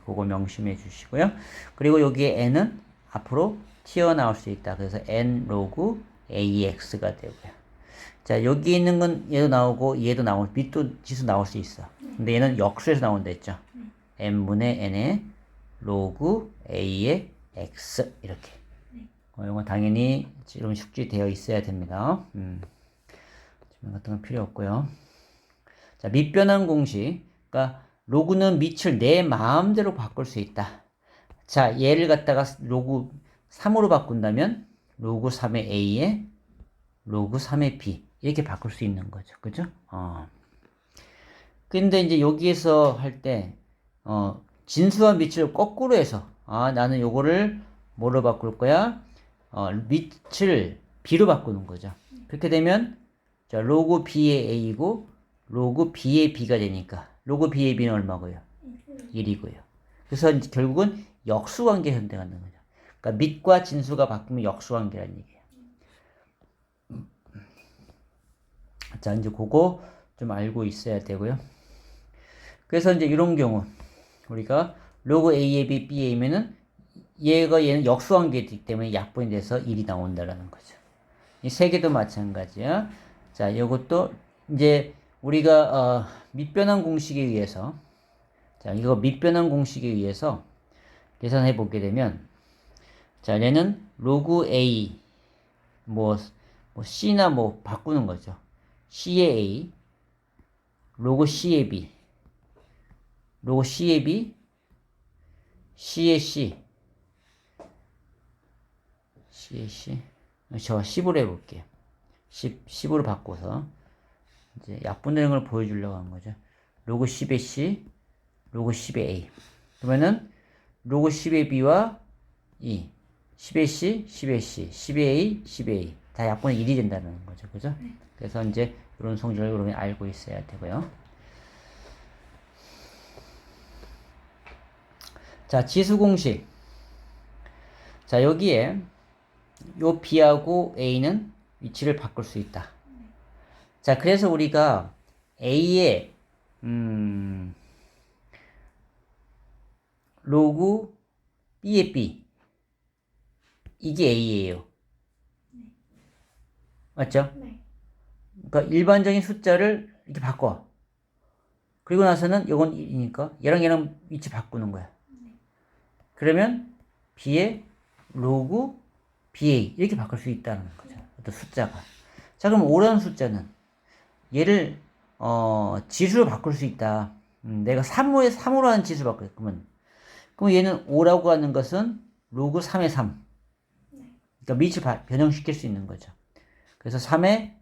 그거 명심해 주시고요. 그리고 여기에 n은 앞으로 튀어나올 수 있다. 그래서 n 로그 ax가 되고요. 자, 여기 있는 건 얘도 나오고 얘도 나오고 밑도 지수 나올 수 있어. 근데 얘는 역수에서 나온다 했죠. n분의 n의 로그 a의 x 이렇게. 이건 당연히 이런 숙지 되어 있어야 됩니다. 지금 같은 건 필요 없고요. 자, 밑변환 공식. 그러니까 로그는 밑을 내 마음대로 바꿀 수 있다. 자, 얘를 갖다가 로그 3으로 바꾼다면 로그 3의 a에 로그 3의 b 이렇게 바꿀 수 있는 거죠. 그죠? 근데 이제 여기에서 할 때 진수와 밑을 거꾸로 해서 나는 요거를 뭐로 바꿀 거야? 밑을 b로 바꾸는 거죠. 그렇게 되면 자, 로그 b의 a이고 로그 b의 b가 되니까 로그 b의 b는 얼마고요? 1이고요. 그래서 이제 결국은 역수관계 현대가 되는 거죠. 그러니까 밑과 진수가 바뀌면 역수관계라는 얘기예요. 자, 이제 그거 좀 알고 있어야 되고요. 그래서 이제 이런 경우 우리가 로그 A에 B, B에면은 얘는 역수관계이기 때문에 약분이 돼서 1이 나온다라는 거죠. 이 세 개도 마찬가지야. 자, 이것도 이제 우리가 밑변환 공식에 의해서 자, 이거 밑변환 공식에 의해서 계산해 보게 되면 자, 얘는 로그 A 뭐 C나 뭐 바꾸는 거죠. C의 A 로그 C의 B 로그 C의 B C의 C C의 C 저 10으로 해볼게요. 10으로 바꿔서 이제 약분되는 걸 보여주려고 한 거죠. 로그 10의 C 로그 10의 A 그러면은 로그 10의 B와 10의 C, 10의 C, 10의 A, 10의 A 다 약분이 1이 된다는 거죠. 그죠? 그래서 이제 이런 성질을 여러분이 알고 있어야 되고요. 자, 지수 공식. 자, 여기에 요 B하고 A는 위치를 바꿀 수 있다. 자, 그래서 우리가 A의 로그 B의 B 이게 A예요. 맞죠? 네. 그러니까 일반적인 숫자를 이렇게 바꿔. 그리고 나서는 이건 1이니까 얘랑 위치 바꾸는 거야. 그러면 B의 로그 BA 이렇게 바꿀 수 있다는 거죠. 어떤 숫자가. 자, 그럼 5라는 숫자는 얘를 지수로 바꿀 수 있다. 내가 3으로 하는 지수 바꿀 그러면 얘는 5라고 하는 것은 로그 3의 3. 그러니까 밑을 변형시킬 수 있는 거죠. 그래서 3의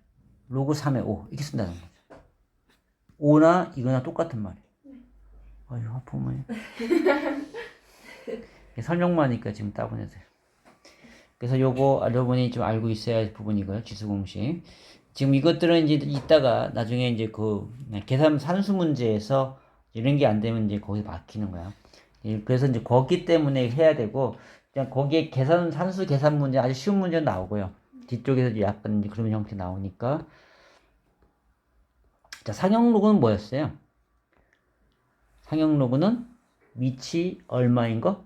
로그 3의 5 이렇게 쓴다는 거죠. 5나 이거나 똑같은 말이에요. 아유 아프면 설명만 하니까 지금 따분해서요. 그래서 요거 여러분이 좀 알고 있어야 할 부분이고요. 지수 공식. 지금 이것들은 이제 이따가 나중에 이제 그 계산 산수 문제에서 이런 게 안 되면 이제 거기 막히는 거야. 그래서 이제 거기 때문에 해야 되고 그냥 거기에 산수 계산 문제 아주 쉬운 문제 나오고요. 뒤쪽에서 약간 이제 그런 형태 나오니까. 자, 상형 로그는 뭐였어요? 상형 로그는 밑이 얼마인 거?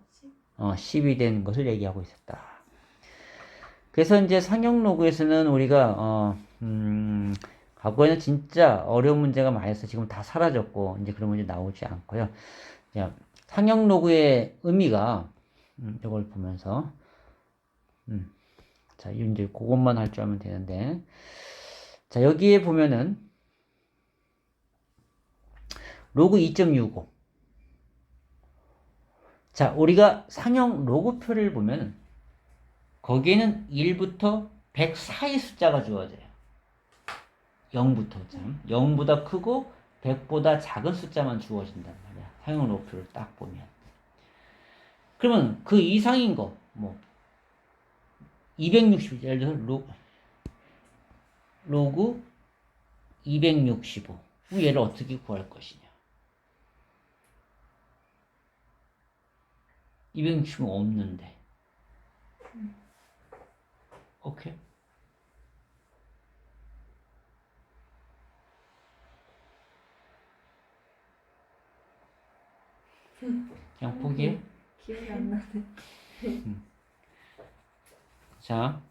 10이 된 것을 얘기하고 있었다. 그래서 이제 상형 로그에서는 우리가 과거에는 진짜 어려운 문제가 많아서 지금 다 사라졌고 이제 그런 문제 나오지 않고요. 자, 상형 로그의 의미가 이걸 보면서 자, 이제 그것만 할 줄 알면 되는데 자, 여기에 보면은 로그 2.65 자, 우리가 상형 로그표를 보면 거기에는 1부터 100 사이 숫자가 주어져요. 0부터 0보다 크고 100보다 작은 숫자만 주어진단 말이야. 상형 로그표를 딱 보면. 그러면 그 이상인 거, 뭐 260, 예를 들어서 로그 265. 얘를 어떻게 구할 것이냐? 265 없는데. 오케이. 그냥 포기해. 기억이 안 나네. 자,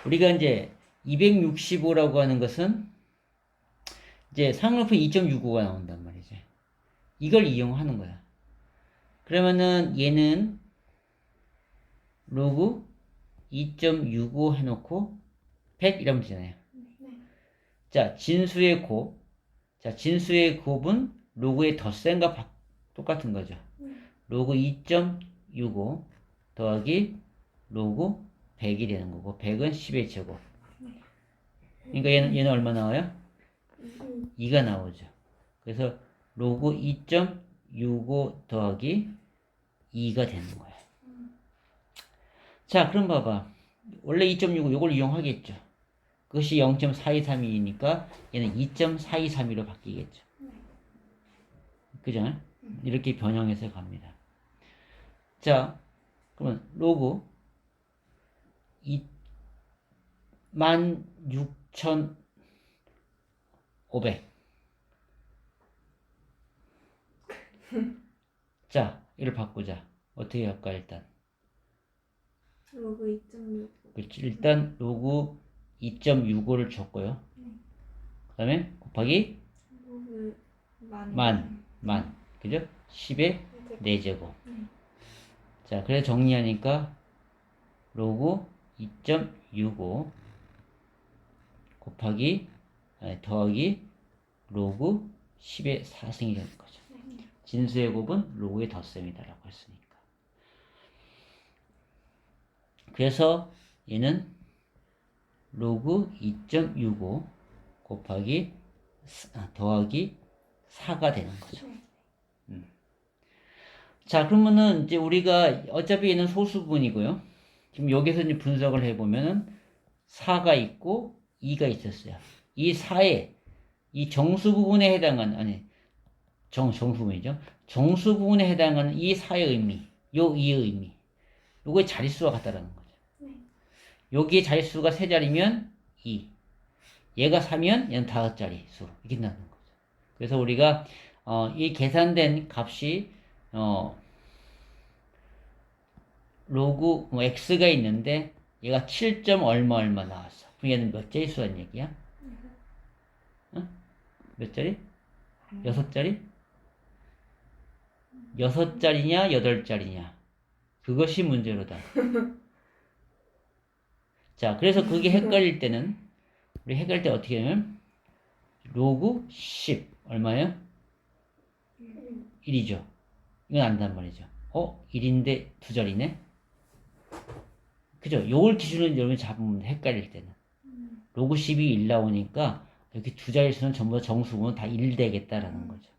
우리가 이제 265라고 하는 것은 이제 상록표 2.65가 나온단 말이지. 이걸 이용하는 거야. 그러면은 얘는 로그 2.65 해놓고 100 이러면 되잖아요. 자, 진수의 곱. 자, 진수의 곱은 로그의 덧셈과 똑같은 거죠. 로그 2.65 더하기 로그 100이 되는 거고 100은 10의 제곱. 그러니까 얘는 얼마 나와요? 2가 나오죠. 그래서 로그 2.65 더하기 2가 되는 거예요. 자, 그럼 봐봐. 원래 2.65 이걸 이용하겠죠. 그것이 0.423이니까 얘는 2.423으로 바뀌겠죠. 그죠? 이렇게 변형해서 갑니다. 자, 그러면 로그 26,500. 자, 이를 바꾸자. 어떻게 할까, 일단? 로그 2.6. 그렇지. 일단 로그 2.65를 줬고요. 그 다음에 곱하기 로그 만. 그죠? 10의 4제곱. 네. 자, 그래서 정리하니까 로그 2.65 곱하기 더하기 로그 10의 4승이 되는 거죠. 진수의 곱은 로그의 덧셈이다라고 했으니까. 그래서 얘는 로그 2.65 곱하기 더하기 4가 되는 거죠. 자, 그러면은 이제 우리가 어차피 얘는 소수분이고요. 지금 여기서 이제 분석을 해보면은 4가 있고 2가 있었어요. 이 4에 이 정수 부분에 해당하는, 아니, 정수 부분이죠. 정수 부분에 해당하는 이 4의 의미, 요 2의 의미. 요거의 자릿수와 같다라는 거죠. 여기에 자릿수가 3자리면 2. 얘가 4면 얘는 5자리 수. 이렇게 나오는 거죠. 그래서 우리가, 이 계산된 값이, 로그, x가 있는데, 얘가 7점 얼마 나왔어. 그럼 얘는 몇 자리 수란 얘기야? 응? 몇 자리? 6자리? 6자리냐, 8자리냐. 그것이 문제로다. 자, 그래서 그게 헷갈릴 때는, 우리 헷갈릴 때 어떻게 하냐면, 로그 10, 얼마예요? 1이죠. 이건 안단 말이죠. 1인데 2자리네? 그죠? 요걸 기준으로 여러분이 잡으면 헷갈릴 때는. 로그 10이 1 나오니까, 이렇게 2자리 수는 전부 다 정수분은 다 1 되겠다라는 거죠.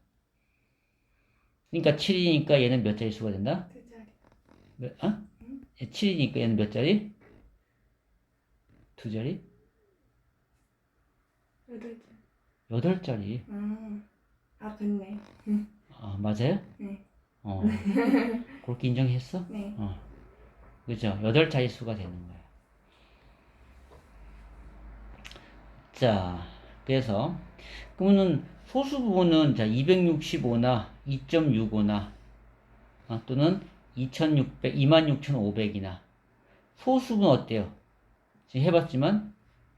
그러니까 7이니까 얘는 몇 자리 수가 된다? 2자리. 7이니까 얘는 몇 자리? 2자리? 8자리. 8자리. 됐네. 아, 맞아요? 네. 그렇게 인정했어? 네. 그죠? 8자리 수가 되는 거예요. 자, 그래서, 그러면은 소수 부분은 자, 265나 2.65나 또는 26,500이나 소수분 어때요? 지금 해봤지만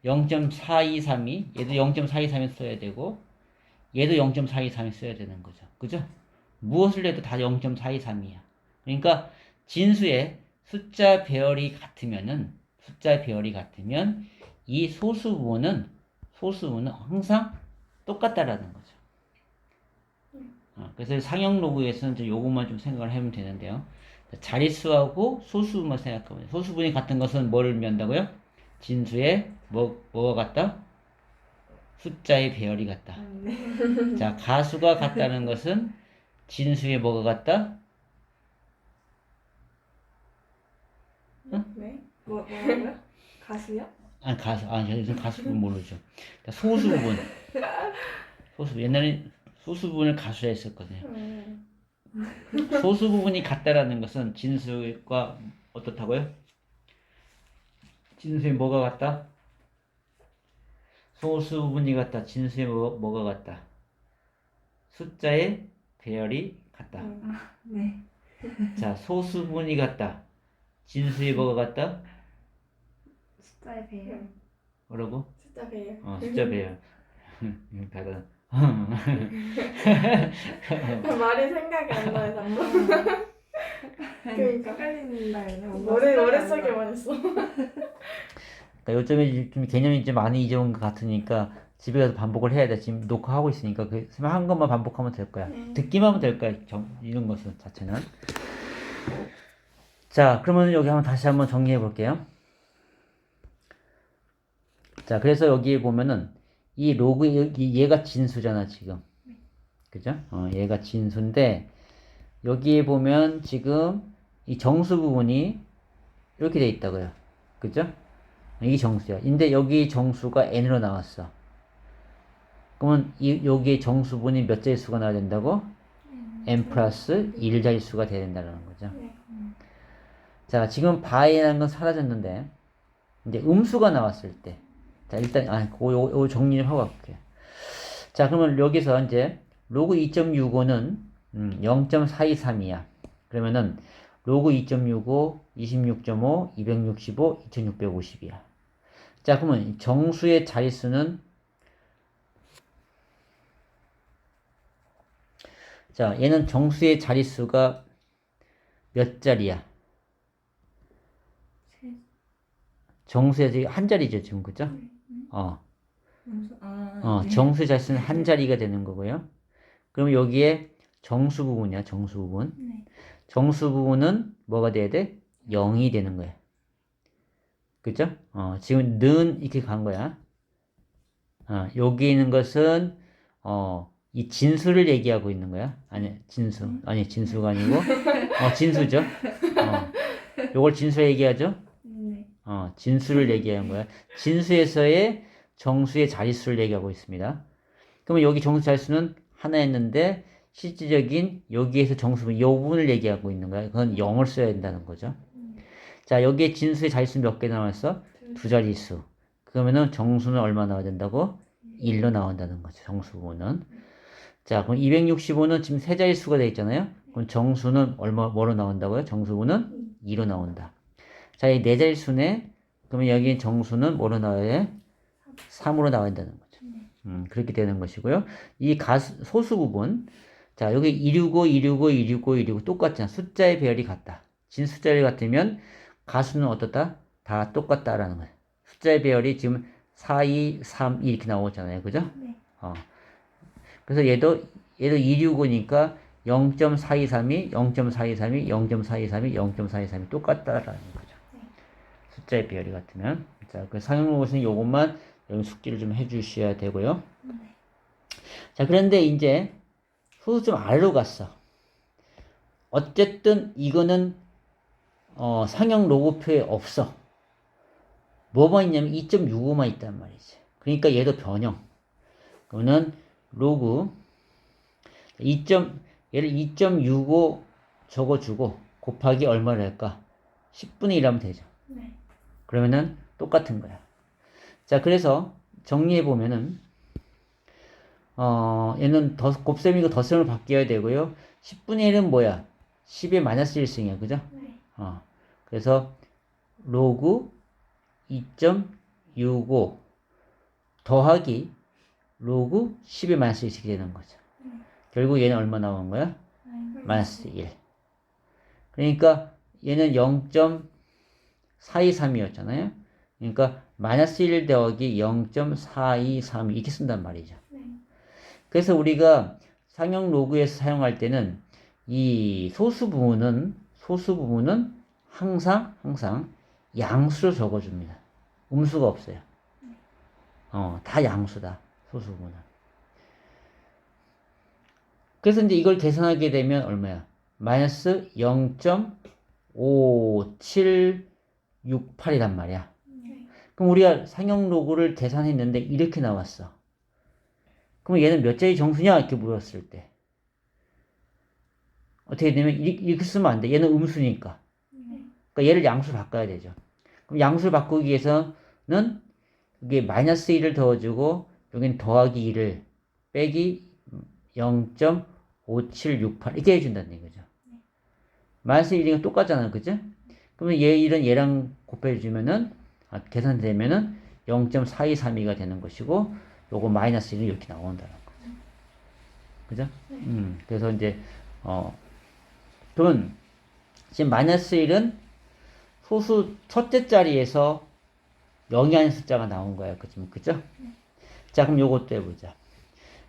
0.423이 얘도 0.423이 써야 되고 얘도 0.423이 써야 되는 거죠. 그죠? 무엇을 해도 다 0.423이야. 그러니까 진수의 숫자 배열이 같으면 이 소수분은 항상 똑같다라는 거죠. 그래서 상형 로그에서는 이제 요것만 좀 생각을 하면 되는데요. 자릿수하고 소수분만 생각하면 소수분이 같은 것은 뭐를 의미한다고요? 진수의 뭐가 같다? 숫자의 배열이 같다. 자, 가수가 같다는 것은 진수의 뭐가 같다? 네? 뭐라고요? 가수요? 아니, 요즘 가수분 모르죠. 소수분. 옛날에 소수분을 가수라 했었거든요. 소수부분이 같다라는 것은 진수가 어떻다고요? 진수에 뭐가 같다? 소수분이 같다. 진수에 뭐가 같다? 숫자의 배열이 같다. 네. 자, 소수분이 같다. 진수에 뭐가 같다? 숫자의 배열. 뭐라고? 숫자 배열. 숫자 배열. 다른. 말이 생각이 안 나요, 잠깐. 그러니까. 헷갈린다 이러면 머릿속에만 있어. 그러니까 요즘에 좀 개념이 좀 많이 잊어온 것 같으니까 집에 가서 반복을 해야 돼. 지금 녹화하고 있으니까 한 것만 반복하면 될 거야. 듣기만 하면 될 거야. 이런 것은 자체는. 자, 그러면 여기 다시 한번 정리해 볼게요. 자, 그래서 여기에 보면은 이 로그 얘가 진수잖아 지금. 그죠? 얘가 진수인데 여기에 보면 지금 이 정수 부분이 이렇게 돼 있다고요. 그죠? 이게 정수야. 근데 여기 정수가 n으로 나왔어. 그러면 여기에 정수분이 몇 자릿수가 나와야 된다고? n 플러스 1 자릿수가 돼야 된다는 거죠. 네. 자, 지금 바이라는 건 사라졌는데 이제 음수가 나왔을 때, 자 일단 요 정리 좀 하고 갈게요. 자, 그러면 여기서 이제 로그 2.65는 0.423이야. 그러면은 로그 2.65, 26.5, 265, 2650이야. 자, 그러면 정수의 자릿수는, 자, 얘는 정수의 자릿수가 몇 자리야? 정수의 자리 한 자리죠, 지금, 그죠? 네. 정수의 자릿수는 한 자리가 되는 거고요. 그럼 여기에 정수 부분이야, 정수 부분. 네. 정수 부분은 뭐가 돼야 돼? 0이 되는 거야. 그죠? 지금 는 이렇게 간 거야. 여기 있는 것은, 이 진수를 얘기하고 있는 거야. 아니, 진수. 아니, 진수가 아니고, 진수죠. 요걸 진수 얘기하죠? 네. 진수를 얘기하는 거야. 진수에서의 정수의 자릿수를 얘기하고 있습니다. 그러면 여기 정수 자릿수는 하나였는데, 실질적인 여기에서 정수, 이 부분을 얘기하고 있는 거야. 그건 0을 써야 된다는 거죠. 자, 여기에 진수의 자릿수 몇 개 나왔어? 두 자릿수. 그러면은 정수는 얼마 나와야 된다고? 1로 나온다는 거죠. 정수 부분은. 자, 그럼 265는 지금 세 자릿수가 되어 있잖아요. 그럼 정수는 뭐로 나온다고요? 정수부는 2로 나온다. 자, 이 네 자릿수네. 그러면 여기 정수는 뭐로 나와야 돼? 3으로 나와야 된다는 거죠. 그렇게 되는 것이고요. 이 소수 부분. 자, 여기 265, 265, 265, 265 똑같잖아. 숫자의 배열이 같다. 진숫자리 같으면 가수는 어떻다? 다 똑같다라는 거예요. 숫자의 배열이 지금 4, 2, 3 이렇게 나오잖아요. 그죠? 네. 그래서 얘도 265니까 0.423이 0.423이 0.423이 0.423이 똑같다라는 거죠. 숫자의 배열이 같으면. 자, 그 상용 로봇은 요것만 여기 숙지를 좀 해주셔야 되고요. 자, 그런데 이제 소수 좀 아래로 갔어. 어쨌든 이거는 상형 로고표에 없어. 뭐만 있냐면 2.65만 있단 말이지. 그러니까 얘도 변형. 그러면 로그 얘를 2.65 적어주고 곱하기 얼마를 할까? 10분의 1 하면 되죠. 네. 그러면은 똑같은 거야. 자, 그래서 정리해 보면은 얘는 곱셈이고 덧셈으로 바뀌어야 되고요. 10분의 1은 뭐야? 10의 마이너스 1승이야. 그죠? 네. 그래서 로그 2.65 더하기 로그 10의 마이너스 1이 되는 거죠. 결국 얘는 얼마 나온 거야? 마이너스 1. 그러니까 얘는 0.423이었잖아요. 그러니까 마이너스 1 더하기 0.423 이렇게 쓴단 말이죠. 그래서 우리가 상형 로그에서 사용할 때는 이 소수 부분은 항상 양수로 적어줍니다. 음수가 없어요. 다 양수다. 소수 부분은. 그래서 이제 이걸 계산하게 되면 얼마야? 마이너스 0.5768이란 말이야. 그럼 우리가 상형 로그를 계산했는데 이렇게 나왔어. 그럼 얘는 몇 자리 정수냐? 이렇게 물었을 때 어떻게 되면 이렇게 쓰면 안 돼. 얘는 음수니까. 그러니까 얘를 양수로 바꿔야 되죠. 그럼 양수를 바꾸기 위해서는 이게 마이너스 1을 더해주고 여기는 더하기 1을 빼기 0.5768 이렇게 해준다는 얘기죠. 마이너스 1이랑 똑같잖아요. 그죠? 그러면 얘 1은 얘랑 곱해주면은 계산되면은 0.4232가 되는 것이고 요거 마이너스 1은 이렇게 나온다는 거죠. 그죠? 그래서 이제 그러면 지금 마이너스 1은 소수 첫째 자리에서 0이 아닌 숫자가 나온 거예요. 그죠? 자, 그럼 요것도 해보자.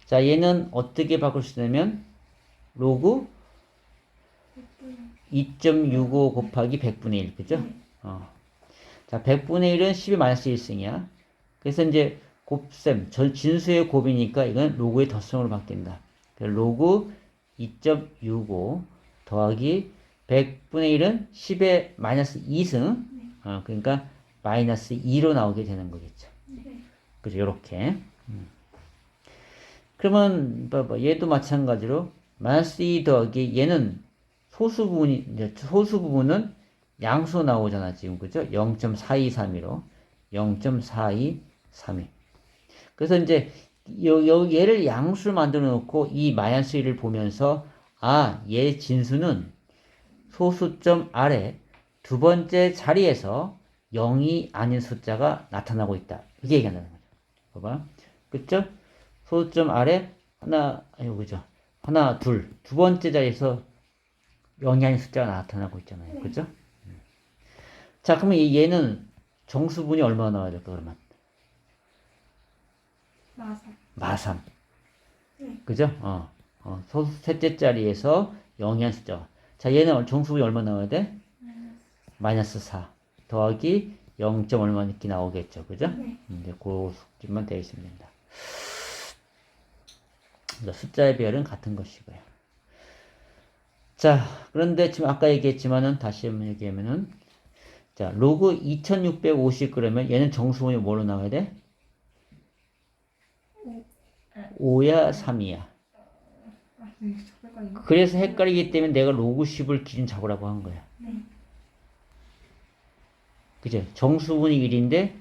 자, 얘는 어떻게 바꿀 수 있냐면 로그 2.65 곱하기 100분의 1. 그죠? 자, 100분의 1은 10의 마이너스 1승이야. 그래서 이제 곱셈, 진수의 곱이니까 이건 로그의 덧셈으로 바뀐다. 로그 2.65 더하기 100분의 1은 10의 마이너스 2승. 그러니까 마이너스 2로 나오게 되는 거겠죠. 그죠? 요렇게. 그러면 봐봐. 얘도 마찬가지로 마이너스 2 더하기 얘는 소수 부분이 이제 소수 부분은 양수 나오잖아 지금 그죠? 0.423으로 0.423이. 그래서 이제 얘를 양수를 만들어 놓고 이 마이너스 1을 보면서 아, 얘 진수는 소수점 아래 두 번째 자리에서 0이 아닌 숫자가 나타나고 있다. 이게 얘기한다는 거죠. 봐봐. 그쵸? 소수점 아래 하나, 아니, 그죠? 하나, 둘. 두 번째 자리에서 0이 아닌 숫자가 나타나고 있잖아요. 네. 그죠? 자, 그러면 얘는 정수분이 얼마나 나와야 될까, 그러면? 마삼. 마삼. 네. 그죠? 셋째 자리에서 0이 아닌 숫자. 자, 얘는 정수분이 얼마 나와야 돼? 마이너스 4. 더하기 0. 얼마 이렇게 나오겠죠. 그죠? 네. 이제 그 숙지만 되어 있으면 된다. 숫자의 배열은 같은 것이고요. 자, 그런데 지금 아까 얘기했지만은 다시 한번 얘기하면은 자, 로그 2650 그러면 얘는 정수분이 뭐로 나와야 돼? 5야 3이야. 아, 네, 헷갈린가? 그래서 헷갈리기 때문에 내가 로그 10을 기준 잡으라고 한 거야. 네. 그죠? 정수분이 1인데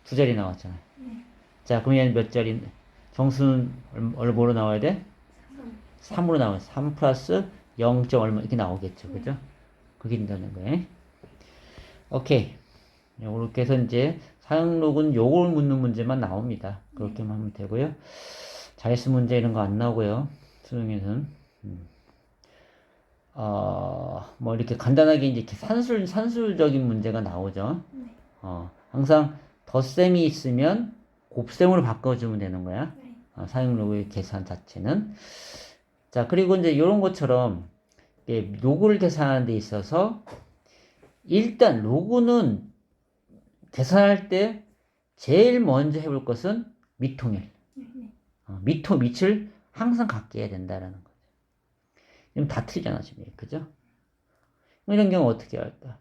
두 자리 나왔잖아. 네. 자, 그럼 얘는 몇 자리? 정수는 뭐로 나와야 돼? 3으로 나와요. 3 플러스 0. 얼마 이렇게 나오겠죠. 그죠? 그게 된다는 거예요. 오케이. 이렇게 해서 이제 사용록은 요걸 묻는 문제만 나옵니다. 그렇게만 하면 되고요. 자릿수 문제 이런 거 안 나오고요. 수능에서는. 뭐 이렇게 간단하게 이제 이렇게 산술적인 문제가 나오죠. 네. 항상 덧셈이 있으면 곱셈으로 바꿔주면 되는 거야. 네. 사용록의 계산 자체는. 자, 그리고 이제 이런 것처럼 로그를 계산하는 데 있어서 일단 로그는 계산할 때 제일 먼저 해볼 것은 미통일. 네. 밑을 항상 갖게 해야 된다라는 거죠. 지금 다 틀리잖아, 지금. 그죠? 이런 경우 어떻게 할까?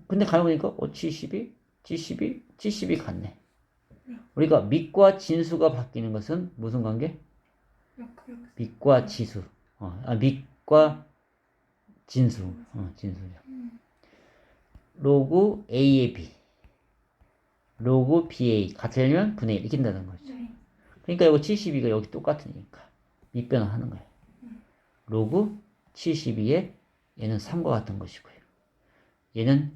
근데 가보니까, 72 같네. 우리가 밑과 진수가 바뀌는 것은 무슨 관계? 밑과 지수. 밑과 진수. 진수죠. 로그 A의 B. 로그 BA. 같으려면 분의 1. 이렇게 된다는 거죠. 네. 그러니까 이거 72가 여기 똑같으니까. 밑변을 하는 거예요. 로그 72에 얘는 3과 같은 것이고요. 얘는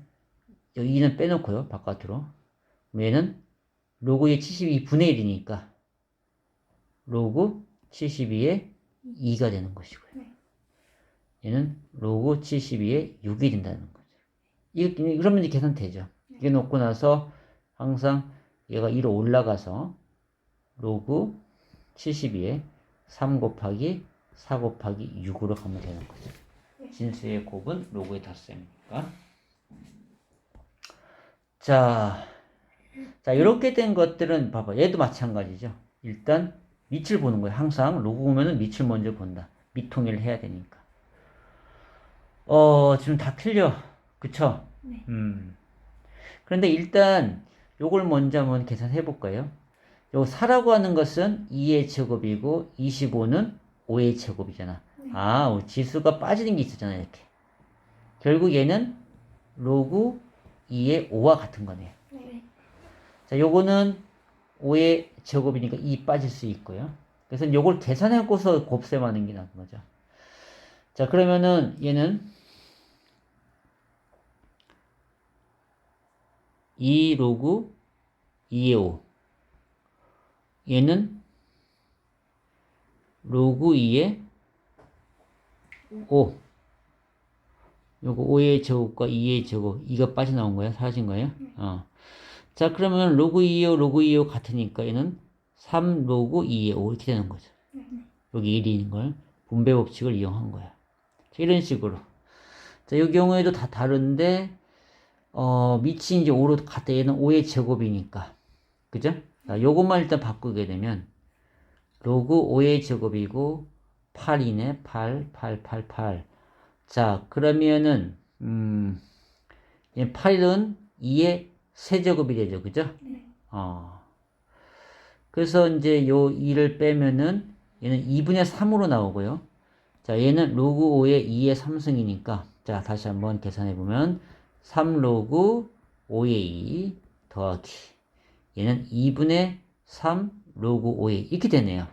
여기 2는 빼놓고요. 바깥으로. 얘는 로그의 72 분의 1이니까 로그 72에 2가 되는 것이고요. 네. 얘는 로그 72에 6이 된다는 거죠. 그러면 이제 계산되죠. 이게 놓고 나서 항상 얘가 1로 올라가서 로그 72에 3 곱하기 4 곱하기 6으로 가면 되는 거죠. 진수의 곱은 로그의 덧셈이니까. 자, 이렇게 된 것들은 봐봐. 얘도 마찬가지죠. 일단 밑을 보는 거예요. 항상 로그 보면은 밑을 먼저 본다. 밑통일을 해야 되니까. 지금 다 틀려. 그쵸? 네. 그런데 일단 요걸 먼저 한번 계산해 볼까요? 요 4라고 하는 것은 2의 제곱이고 25는 5의 제곱이잖아. 지수가 빠지는 게 있었잖아, 이렇게. 결국 얘는 로그 2의 5와 같은 거네요. 네. 자, 요거는 5의 제곱이니까 2 빠질 수 있고요. 그래서 요걸 계산하고서 곱셈하는 게 나은 거죠. 자, 그러면은 얘는 2 로그 2의 5. 얘는 로그 2의 5. 요거 5의 제곱과 2의 제곱. 2가 빠져나온 거야? 사라진 거예요? 자, 그러면 로그 2의 5, 로그 2의 5 같으니까 얘는 3 로그 2의 5 이렇게 되는 거죠. 여기 1인 걸 분배 법칙을 이용한 거야. 자, 이런 식으로. 자, 이 경우에도 다 다른데, 밑이 이제 5로 같아. 얘는 5의 제곱이니까. 그죠? 자, 요것만 일단 바꾸게 되면, 로그 5의 제곱이고, 8이네. 8. 자, 그러면은, 8은 2의 세제곱이 되죠. 그죠? 네. 그래서 이제 요 2를 빼면은, 얘는 2분의 3으로 나오고요. 자, 얘는 로그 5의 2의 3승이니까 자, 다시 한번 계산해 보면 3 로그 5의 2 더하기 얘는 2분의 3 로그 5의 2 이렇게 되네요.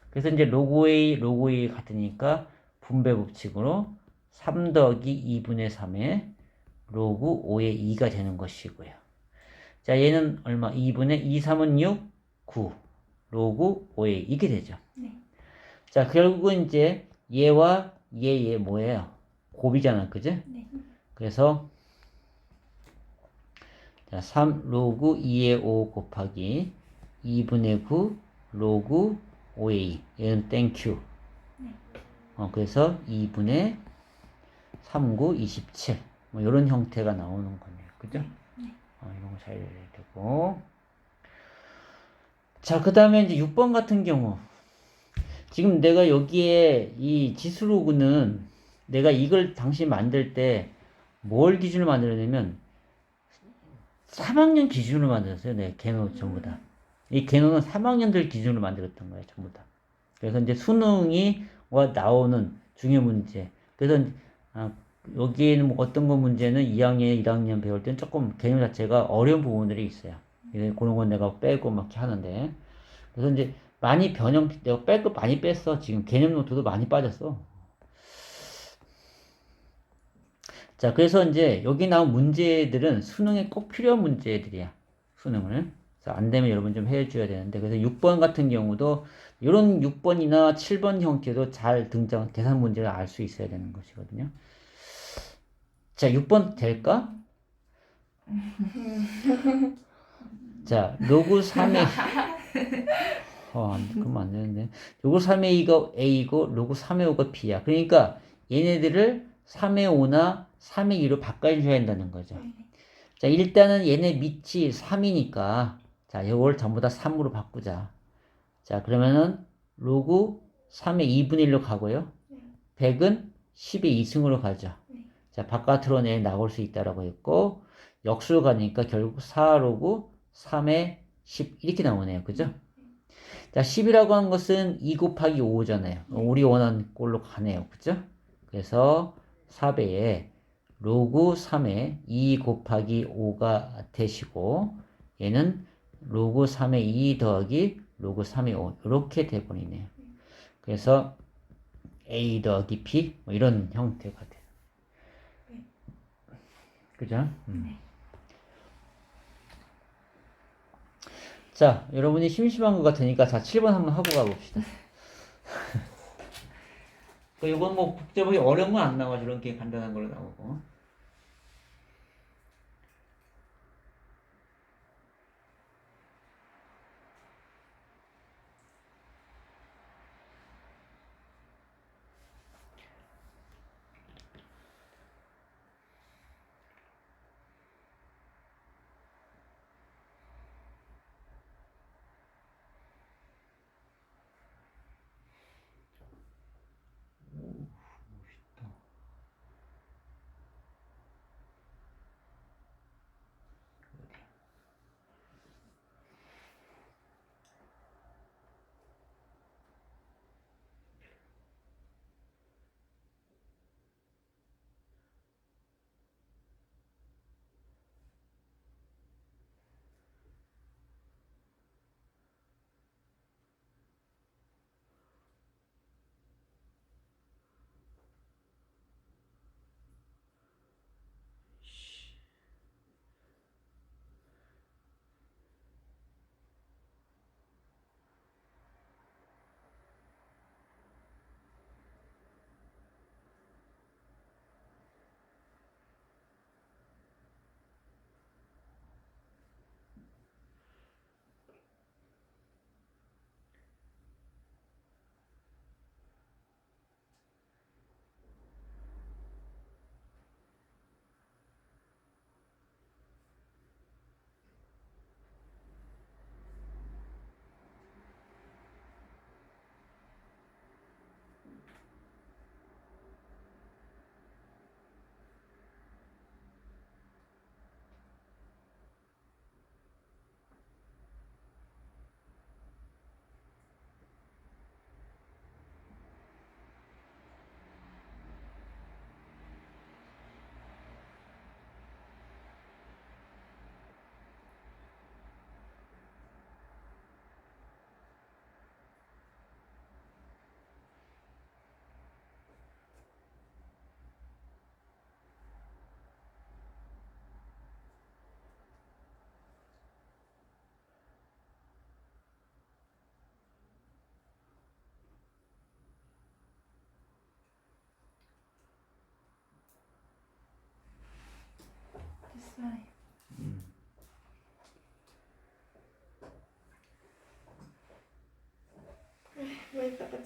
그래서 이제 로그 5의 로그 5의 같으니까 분배 법칙으로 3 더하기 2분의 3의 로그 5의 2가 되는 것이고요. 자, 얘는 얼마? 2분의 2, 3은 6, 9 로그 5의 2 이렇게 되죠. 네. 자, 결국은 이제 얘와 얘 뭐예요? 곱이잖아, 그죠? 네. 그래서 자, 3 로그 2의 5 곱하기 2분의 9 로그 5의 2 얘는 땡큐. 네. 그래서 2분의 3, 9, 27 뭐 이런 형태가 나오는 거네요, 그죠? 네. 이런 거 잘 해야 되고. 자, 그 다음에 이제 6번 같은 경우 지금 내가 여기에 이 지수로그는 내가 이걸 당시 만들 때 뭘 기준으로 만들었냐면 3학년 기준으로 만들었어요. 네, 개노 전부 다. 이 개노는 3학년들 기준으로 만들었던 거예요. 전부 다. 그래서 이제 수능이 나오는 중요 문제. 그래서 여기에는 뭐 어떤 거 문제는 2학년, 1학년 배울 때는 조금 개념 자체가 어려운 부분들이 있어요. 그런 건 내가 빼고 막 이렇게 하는데. 그래서 이제 많이 내가 뺄 거 많이 뺐어. 지금 개념 노트도 많이 빠졌어. 자, 그래서 이제 여기 나온 문제들은 수능에 꼭 필요한 문제들이야. 수능을. 그래서 안 되면 여러분 좀 해줘야 되는데. 그래서 6번 같은 경우도 이런 6번이나 7번 형태도 잘 계산 문제를 알 수 있어야 되는 것이거든요. 자, 6번 될까? 자, 로그 3의 그러면 안 되는데. 로그 3의 2가 A이고 로그 3의 5가 B야. 그러니까 얘네들을 3의 5나 3의 2로 바꿔줘야 한다는 거죠. 자, 일단은 얘네 밑이 3이니까 자, 이걸 전부 다 3으로 바꾸자. 자, 그러면은 로그 3의 2분의 1로 가고요. 100은 10의 2승으로 가죠. 자, 바깥으로 나올 수 있다라고 했고 역수로 가니까 결국 4 로그 3의 10 이렇게 나오네요. 그죠? 자, 10이라고 하는 것은 2 곱하기 5잖아요. 우리 원하는 꼴로 가네요. 그죠? 그래서 4배에 로그 3의 2 곱하기 5가 되시고 얘는 로그 3의 2 더하기 로그 3의 5 이렇게 돼버리네요. 그래서 A 더하기 B 뭐 이런 형태가 돼요. 그죠? 자, 여러분이 심심한 것 같으니까 자, 7번 한번 하고 가봅시다. 이건 뭐 복잡하게 어려운 건 안 나와요. 이렇게 간단한 걸로 나오고.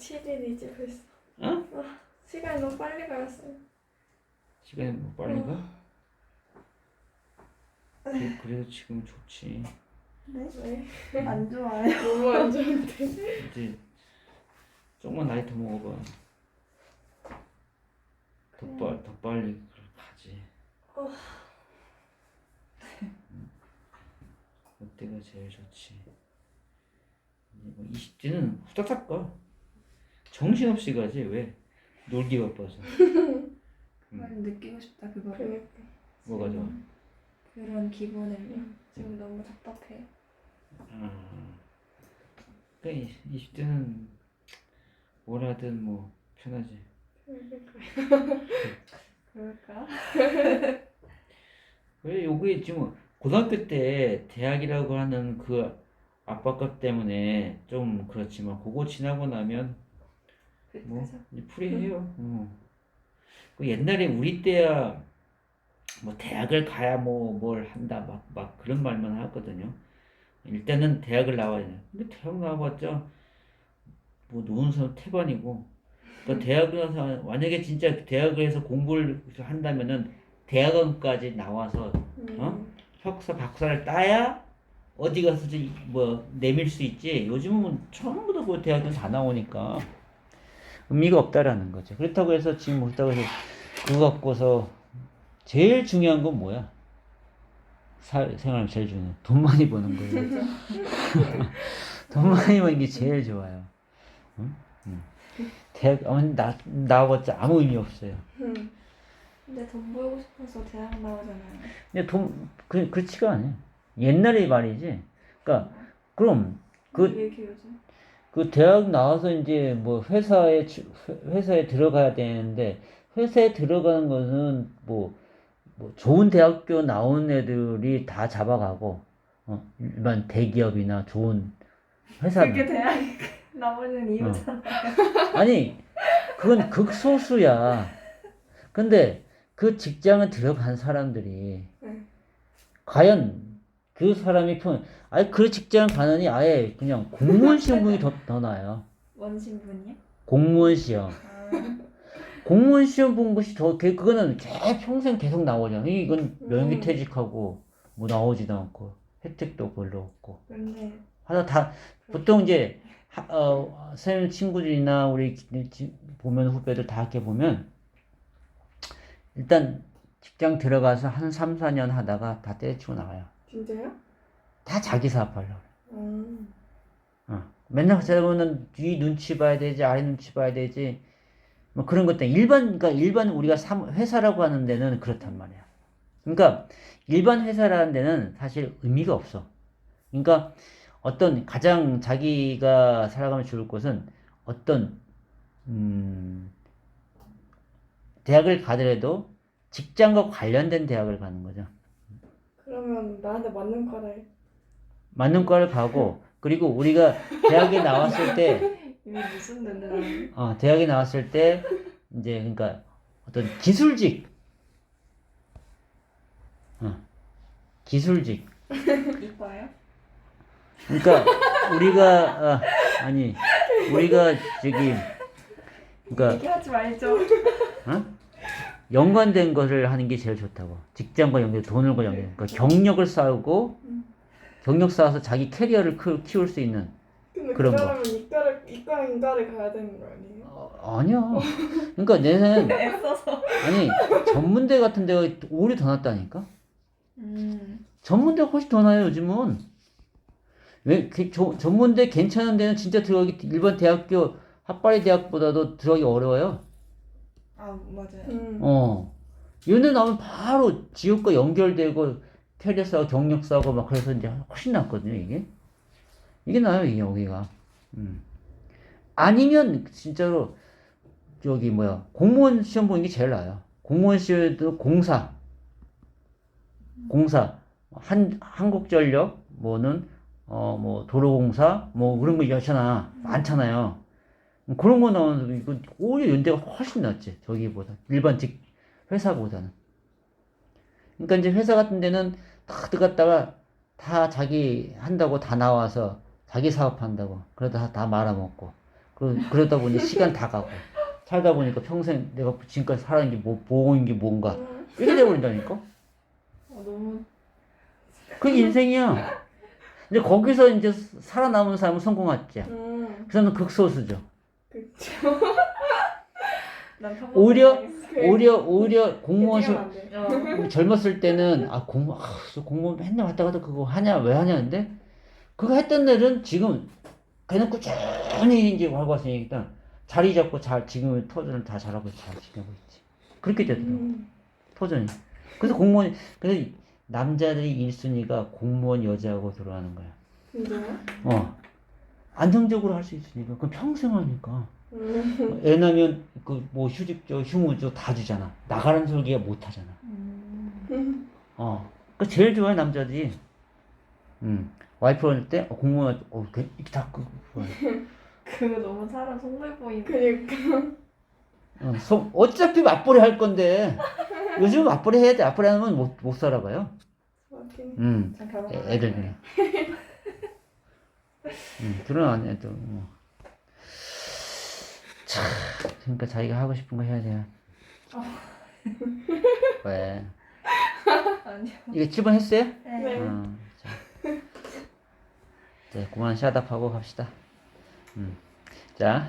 7일이지 벌써. 어? 시간이 너무 빨리 갔어요. 시간이 뭐 빨리 가? 그래도 지금 좋지. 네? 네. 안 좋아요. 너무 안 좋은데. 이제 조금만 나이 더 먹어봐. 더 빨리 가지. 그때가 제일 좋지. 이제 뭐 20대는 후다닥 가. 정신없이 가지 왜? 놀기 바빠서. 느끼고 싶다 그거를. 그러니까. 뭐가 좋아? 그런 기분을 지금 너무 답답해. 그러니까 20대는 뭘 하든 뭐 편하지. 그럴까? 왜 여기 지금 고등학교 때 대학이라고 하는 그 압박감 때문에 좀 그렇지만 그거 지나고 나면 뭐 그죠? 이제 프리해요. 그 옛날에 우리 때야 뭐 대학을 가야 뭐 뭘 한다 막 그런 말만 하거든요. 일단은 대학을 나와야 돼. 근데 대학 나와봤자 뭐 노는 사람 태반이고 또 대학을 가서 만약에 진짜 대학에서 공부를 한다면은 대학원까지 나와서 석사 박사를 따야 어디 가서 뭐 내밀 수 있지. 요즘은 전부 다 그 대학은 다 나오니까 의미가 없다라는 거죠. 그렇다고 해서 지금 못다고 해서 그거 갖고서 제일 중요한 건 뭐야? 생활 제일 중요해. 돈 많이 버는 거예요. 돈 많이 버는 게 제일 좋아요. 응? 대학 나와봤자 아무 의미 없어요. 근데 돈 벌고 싶어서 대학 나오잖아요. 근데 그렇지가 않아요. 옛날에 말이지. 그러니까 그럼 왜 이렇게 요즘? 그 대학 나와서 이제 뭐 회사에 들어가야 되는데 회사에 들어가는 것은 뭐 좋은 대학교 나온 애들이 다 잡아가고 일반 대기업이나 좋은 회사는 그게 대학 나오는 이유잖아. 아니 그건 극소수야. 근데 그 직장에 들어간 사람들이 과연 그 사람이 아니 그 직장 가느니 아예 그냥 공무원 시험 보기 더 나아요. 뭔 신분이야? 공무원 시험. 공무원 시험 본 것이 그거는 평생 계속 나오잖아. 이건 명예퇴직하고 뭐 나오지도 않고 혜택도 별로 없고. 근데 보통 이제 선생님 친구들이나 우리 보면 후배들 다 이렇게 보면 일단 직장 들어가서 한 3, 4년 하다가 다 때려치고 나와요. 진짜요? 다 자기 사업하려고. 음. 맨날 살아보면 뒤 눈치 봐야 되지, 아래 눈치 봐야 되지. 뭐 그런 것들. 그러니까 일반 우리가 회사라고 하는 데는 그렇단 말이야. 그러니까 일반 회사라는 데는 사실 의미가 없어. 그러니까 어떤 가장 자기가 살아가면 좋을 곳은 어떤 대학을 가더라도 직장과 관련된 대학을 가는 거죠. 그러면 나한테 맞는 과를 가고 그리고 우리가 대학에 나왔을 때 이미 무슨 데는 대학에 나왔을 때 이제 그러니까 어떤 기술직 기술직 이뻐요? 그러니까 우리가 그러니까 얘기하지 말죠. 연관된 것을 하는 게 제일 좋다고. 직장과 연결, 돈과 연결. 그러니까 경력을 쌓고 경력 쌓아서 자기 캐리어를 키울 수 있는 근데 그런 거. 사람은 이과인가를 가야 되는 거 아니에요? 아니야. 그러니까 내 생각엔 애써서. 아니 전문대 같은 데가 오히려 더 낫다니까. 전문대가 훨씬 더 나아요 요즘은. 왜 전문대 괜찮은 데는 진짜 들어가기 일반 대학교 학바리 대학보다도 들어가기 어려워요. 아 맞아요. 연대 나오면 바로 지역과 연결되고 캐리어 쌓고 경력 쌓고 막 그래서 이제 훨씬 낫거든요 이게 나아요 이게 여기가. 아니면 진짜로 공무원 시험 보는 게 제일 나아요. 공무원 시험도 공사 한국전력 뭐는 뭐 도로공사 뭐 그런 거 있잖아. 많잖아요. 그런 거 나오는 이거 오히려 연대가 훨씬 낫지 저기보다 일반 회사보다는. 그러니까 이제 회사 같은 데는 다 들어갔다가 다 자기 한다고 다 나와서 자기 사업한다고 그러다 다 말아먹고 그러다 보니 시간 다 가고 살다 보니까 평생 내가 지금까지 살아온 게 뭐인 게 뭔가 이렇게 돼버린다니까. 너무 그 인생이야. 이제 거기서 이제 살아남은 사람은 성공했지. 그 사람은 극소수죠. 그쵸. 난 성공 오히려 못하겠어. 오히려 공무원 예측하면 안 돼. 젊었을 때는 공무원 맨날 왔다 갔다 그거 하냐 왜 하냐는데 그거 했던 애들은 지금 그냥 꾸준히 이제 하고 왔으니까 자리 잡고 지금 터전을 다 잘하고 잘 지내고 있지. 그렇게 되더라고. 터전이. 그래서 그래서 남자들이 1순위가 공무원 여자하고 들어가는 거야. 진짜요? 안정적으로 할 수 있으니까. 그럼 평생 하니까. 애 나면 그 뭐 휴직조, 휴무조 다 주잖아. 나가는 소리가 못 하잖아. 그 제일 좋아해 남자들이. 와이프 할 때 공무원 이렇게 다 그거 너무 사람 속물 보이네. 그니까. 어차피 맞벌이 할 건데 요즘 맞벌이 해야 돼. 맞벌이 하면 못 살아봐요. 맞긴. 전 결혼 안 애들 할 그냥. 결혼 안 해도 참 그러니까 자기가 하고 싶은 거 해야 돼요. 왜? 아니요. 이거 7번 했어요? 네. 자. 네, 그만 샷업하고 갑시다. 자,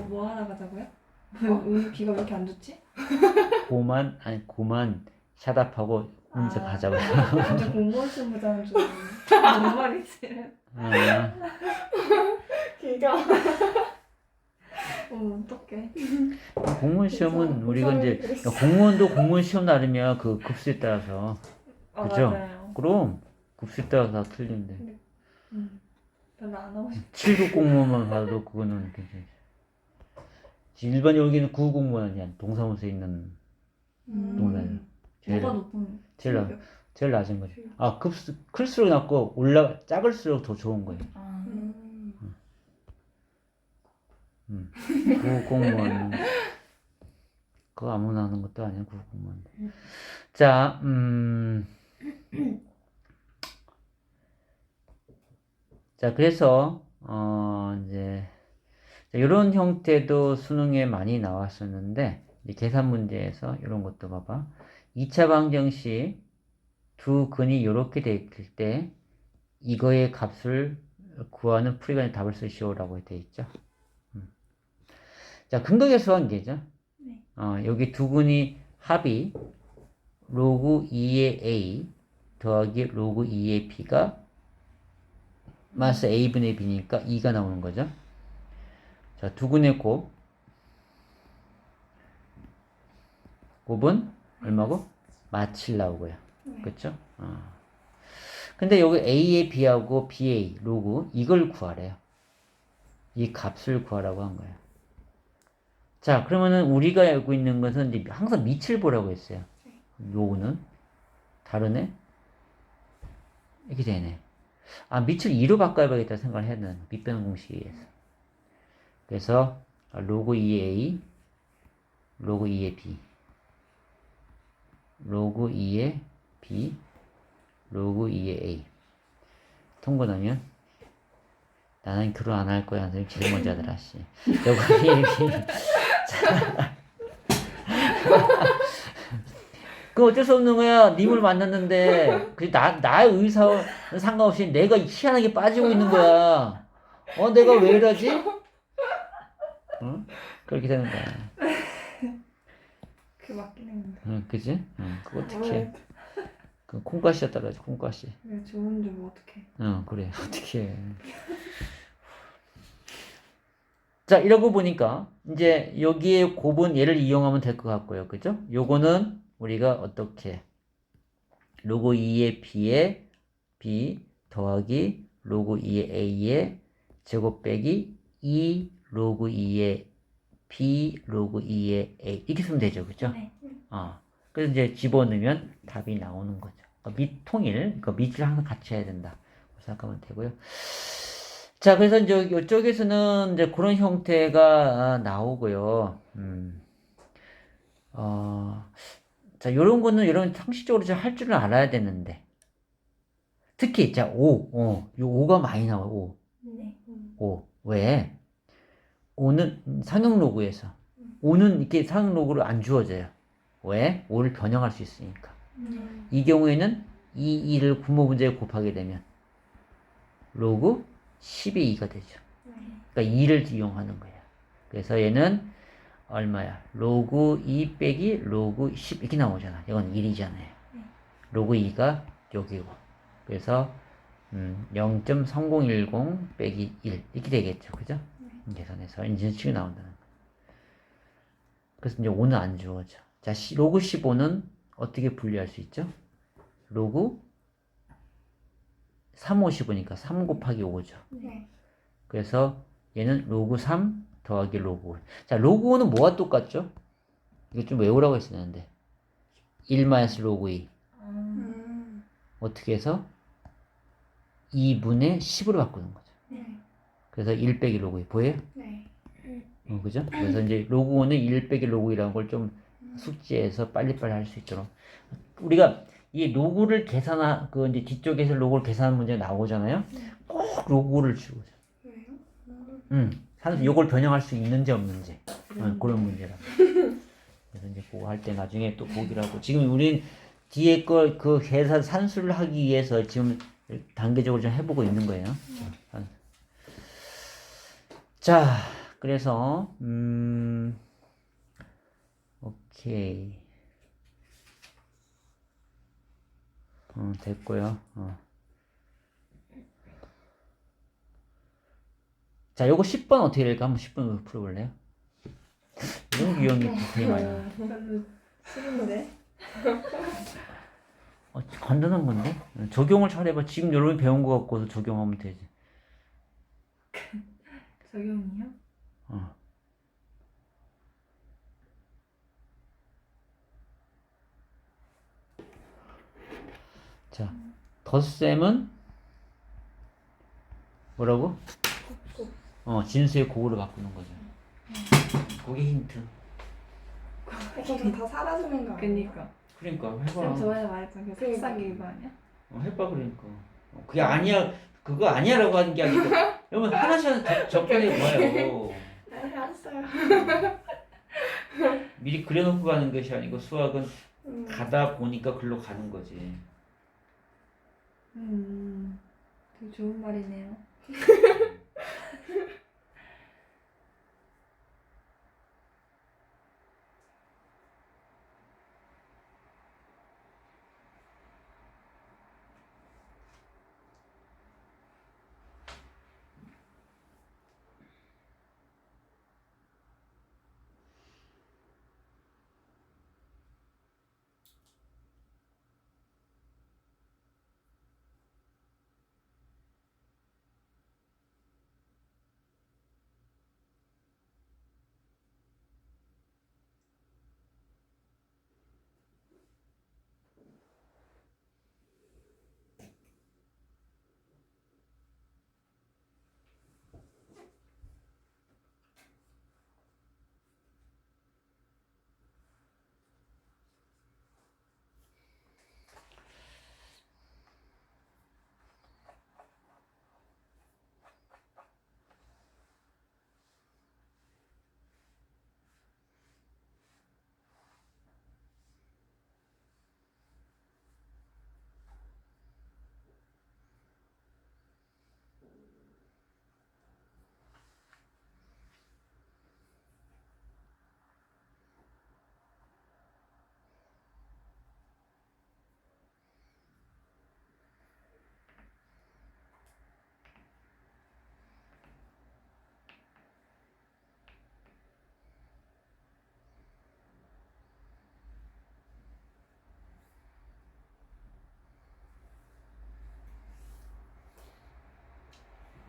뭐 하나 가자고요? 오늘 비가 왜 이렇게 안 좋지? 그만 샷업하고 혼자 가자고요. 진짜 공무원 시험 보자는 줄 알았는데. 뭔 말이지? 기가. 어떡해. 공무원 시험은 그래서 우리가 이제 그랬어. 공무원도 공무원 시험 나름이야. 그 급수에 따라서. 그죠? 맞아요. 그럼 급수에 따라서 다 틀린데. 별로 안 하고 싶어. 7급 공무원만 봐도 그거는 굉장히. 일반 여기는 9급 공무원 아니야. 동사무소에 있는 동사예요. 뭐가 높은? 제일 낮은 거지. 급수 클수록 낮고 작을수록 더 좋은 거예요. 구공무원 그거 아무나 하는 것도 아니야. 구공무원. 자, 자 그래서 이제 이런 형태도 수능에 많이 나왔었는데 이 계산 문제에서 이런 것도 봐봐. 2차 방정 시 두 근이 이렇게 돼 있을 때 이거의 값을 구하는 풀이관의 답을 쓰시오라고 되어 있죠. 자, 근거계수 관계죠. 네. 여기 두 근이 합이 로그 2의 a 더하기 로그 2의 b가 마스 a분의 b니까 2가 나오는 거죠. 자, 두 근의 곱은 얼마고? 마칠 나오고요. 그렇죠? 근데 여기 a의 b하고 ba 로그 이걸 구하래요. 이 값을 구하라고 한 거예요. 자, 그러면은 우리가 알고 있는 것은 이제 항상 밑을 보라고 했어요. 요거는 다르네. 이렇게 되네. 밑을 2로 바꿔야겠다 생각을 해야 되는 밑변 공식에 의해서. 그래서 로그 2의 a 로그 2의 b 로그 2의 b 로그 2의 a 통분하면 나는 결혼 안 할 거야. 선생님 제일 먼저 하더라. 씨. 로그 2의 b 그 어쩔 수 없는 거야. 님을 만났는데 나의 의사와 상관없이 내가 희한하게 빠지고 있는 거야. 내가 왜 이러지? 그렇게 되는 거야. 그 맞긴 했는데. 그지? 그거 어떡해. 그 콩가시였다 그러지, 콩가시. 왜 좋은데 뭐 어떡해. 그래. 어떡해. 자, 이러고 보니까 이제 여기에 곱은 얘를 이용하면 될 것 같고요. 그죠? 요거는 우리가 어떻게 로그 2의 b의 b 더하기 로그 2의 a의 제곱 빼기 2 로그 2의 b 로그 2의 a 이렇게 쓰면 되죠. 그죠? 네. 그래서 이제 집어넣으면 답이 나오는 거죠. 밑 통일, 그러니까 밑을 항상 같이 해야 된다. 생각하면 되고요. 자, 그래서 이제 이쪽에서는 이제 그런 형태가 나오고요. 자, 요런 거는 여러분 상식적으로 할 줄은 알아야 되는데. 특히, 자, 요 5가 많이 나와요, 5. 네. 5. 왜? 5는 상용 로그에서 5는 이렇게 상용 로그로 안 주어져요. 왜? 5를 변형할 수 있으니까. 이 경우에는 이 2를 분모 분자에 곱하게 되면 로그 10의 2가 되죠. 그러니까 2를 이용하는 거야. 그래서 얘는 얼마야? 로그 2 빼기 로그 10 이렇게 나오잖아. 이건 1이잖아요. 로그 2가 여기고. 그래서 0.3010 빼기 1 이렇게 되겠죠. 그죠? 계산해서 인진수식이 나온다는 거. 그래서 이제 5는 안 주어져. 자, 로그 15는 어떻게 분리할 수 있죠? 로그 3, 5, 15니까 3 곱하기 5죠. 네. 그래서 얘는 로그 3 더하기 로그 5. 자, 로그 5는 뭐가 똑같죠? 이거 좀 외우라고 했었는데 1 마이너스 로그 2 어떻게 해서 2분의 10으로 바꾸는 거죠. 네. 그래서 1 빼기 로그 2 보여요? 네. 그죠? 그래서 이제 로그 5는 1 빼기 로그 2라는 걸 좀 숙지해서 빨리빨리 할 수 있도록 우리가 이 로그를 그 이제 뒤쪽에서 로그를 계산하는 문제가 나오잖아요. 꼭 로그를 주고자. 왜요? 요걸 변형할 수 있는지 없는지 그런 문제라. 그래서 이제 그거 할 때 나중에 또 보기로 하고 지금 우린 뒤에 거 그 계산 산수를 하기 위해서 지금 단계적으로 좀 해보고 있는 거예요. 자, 그래서 오케이. 됐고요. 자, 요거 10번 어떻게 될까? 한번 10번 풀어볼래요? 이런 유형이 되게 많이 나와요. 별로 싫은데? 간단한 건데? 적용을 잘해봐. 지금 여러분이 배운 거 갖고서 적용하면 되지. 적용이요? 자, 덧셈은 뭐라고? 진수의 곡으로 바꾸는 거죠. 그게 힌트. 그럼 다 사라지는 거 아니에요? 그니까. 그러니까 쌤 해봐. 저번에 말했던 그 그러니까. 색상이 이거 아니야? 해봐 그러니까. 그게 아니야. 그거 아니야라고 하는 게 아니고. 여러분 하나씩 접근해 봐요. 네, 알았어요. 미리 그려놓고 가는 것이 아니고 수학은 음. 가다 보니까 글로 가는 거지. 되게 좋은 말이네요.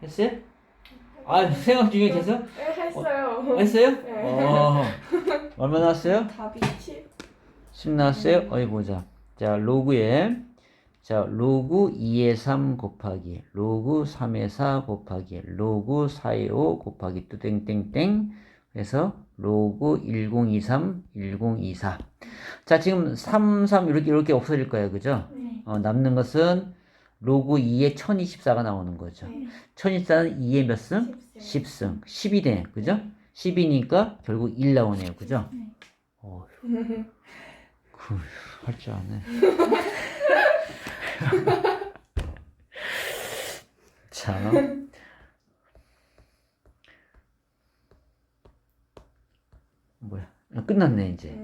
했어요? 생각 중에 계속? 네, 했어요. 했어요? 네. 얼마 나왔어요? 답이 10. 10 나왔어요? 어디 보자. 자, 로그에 로그 2의 3 곱하기 로그 3의 4 곱하기 로그 4의 5 곱하기 또 땡땡땡 그래서 로그 1023 1024. 자, 지금 3 3 이렇게 없어질 거예요. 그죠? 네. 남는 것은 로그 2에 1024가 나오는 거죠. 네. 1024는 2에 몇 승? 10승. 10승. 10이 되네. 그죠? 10이니까 결국 1 나오네요. 그죠? 네. 할 줄 아네. 자. 뭐야. 끝났네, 이제.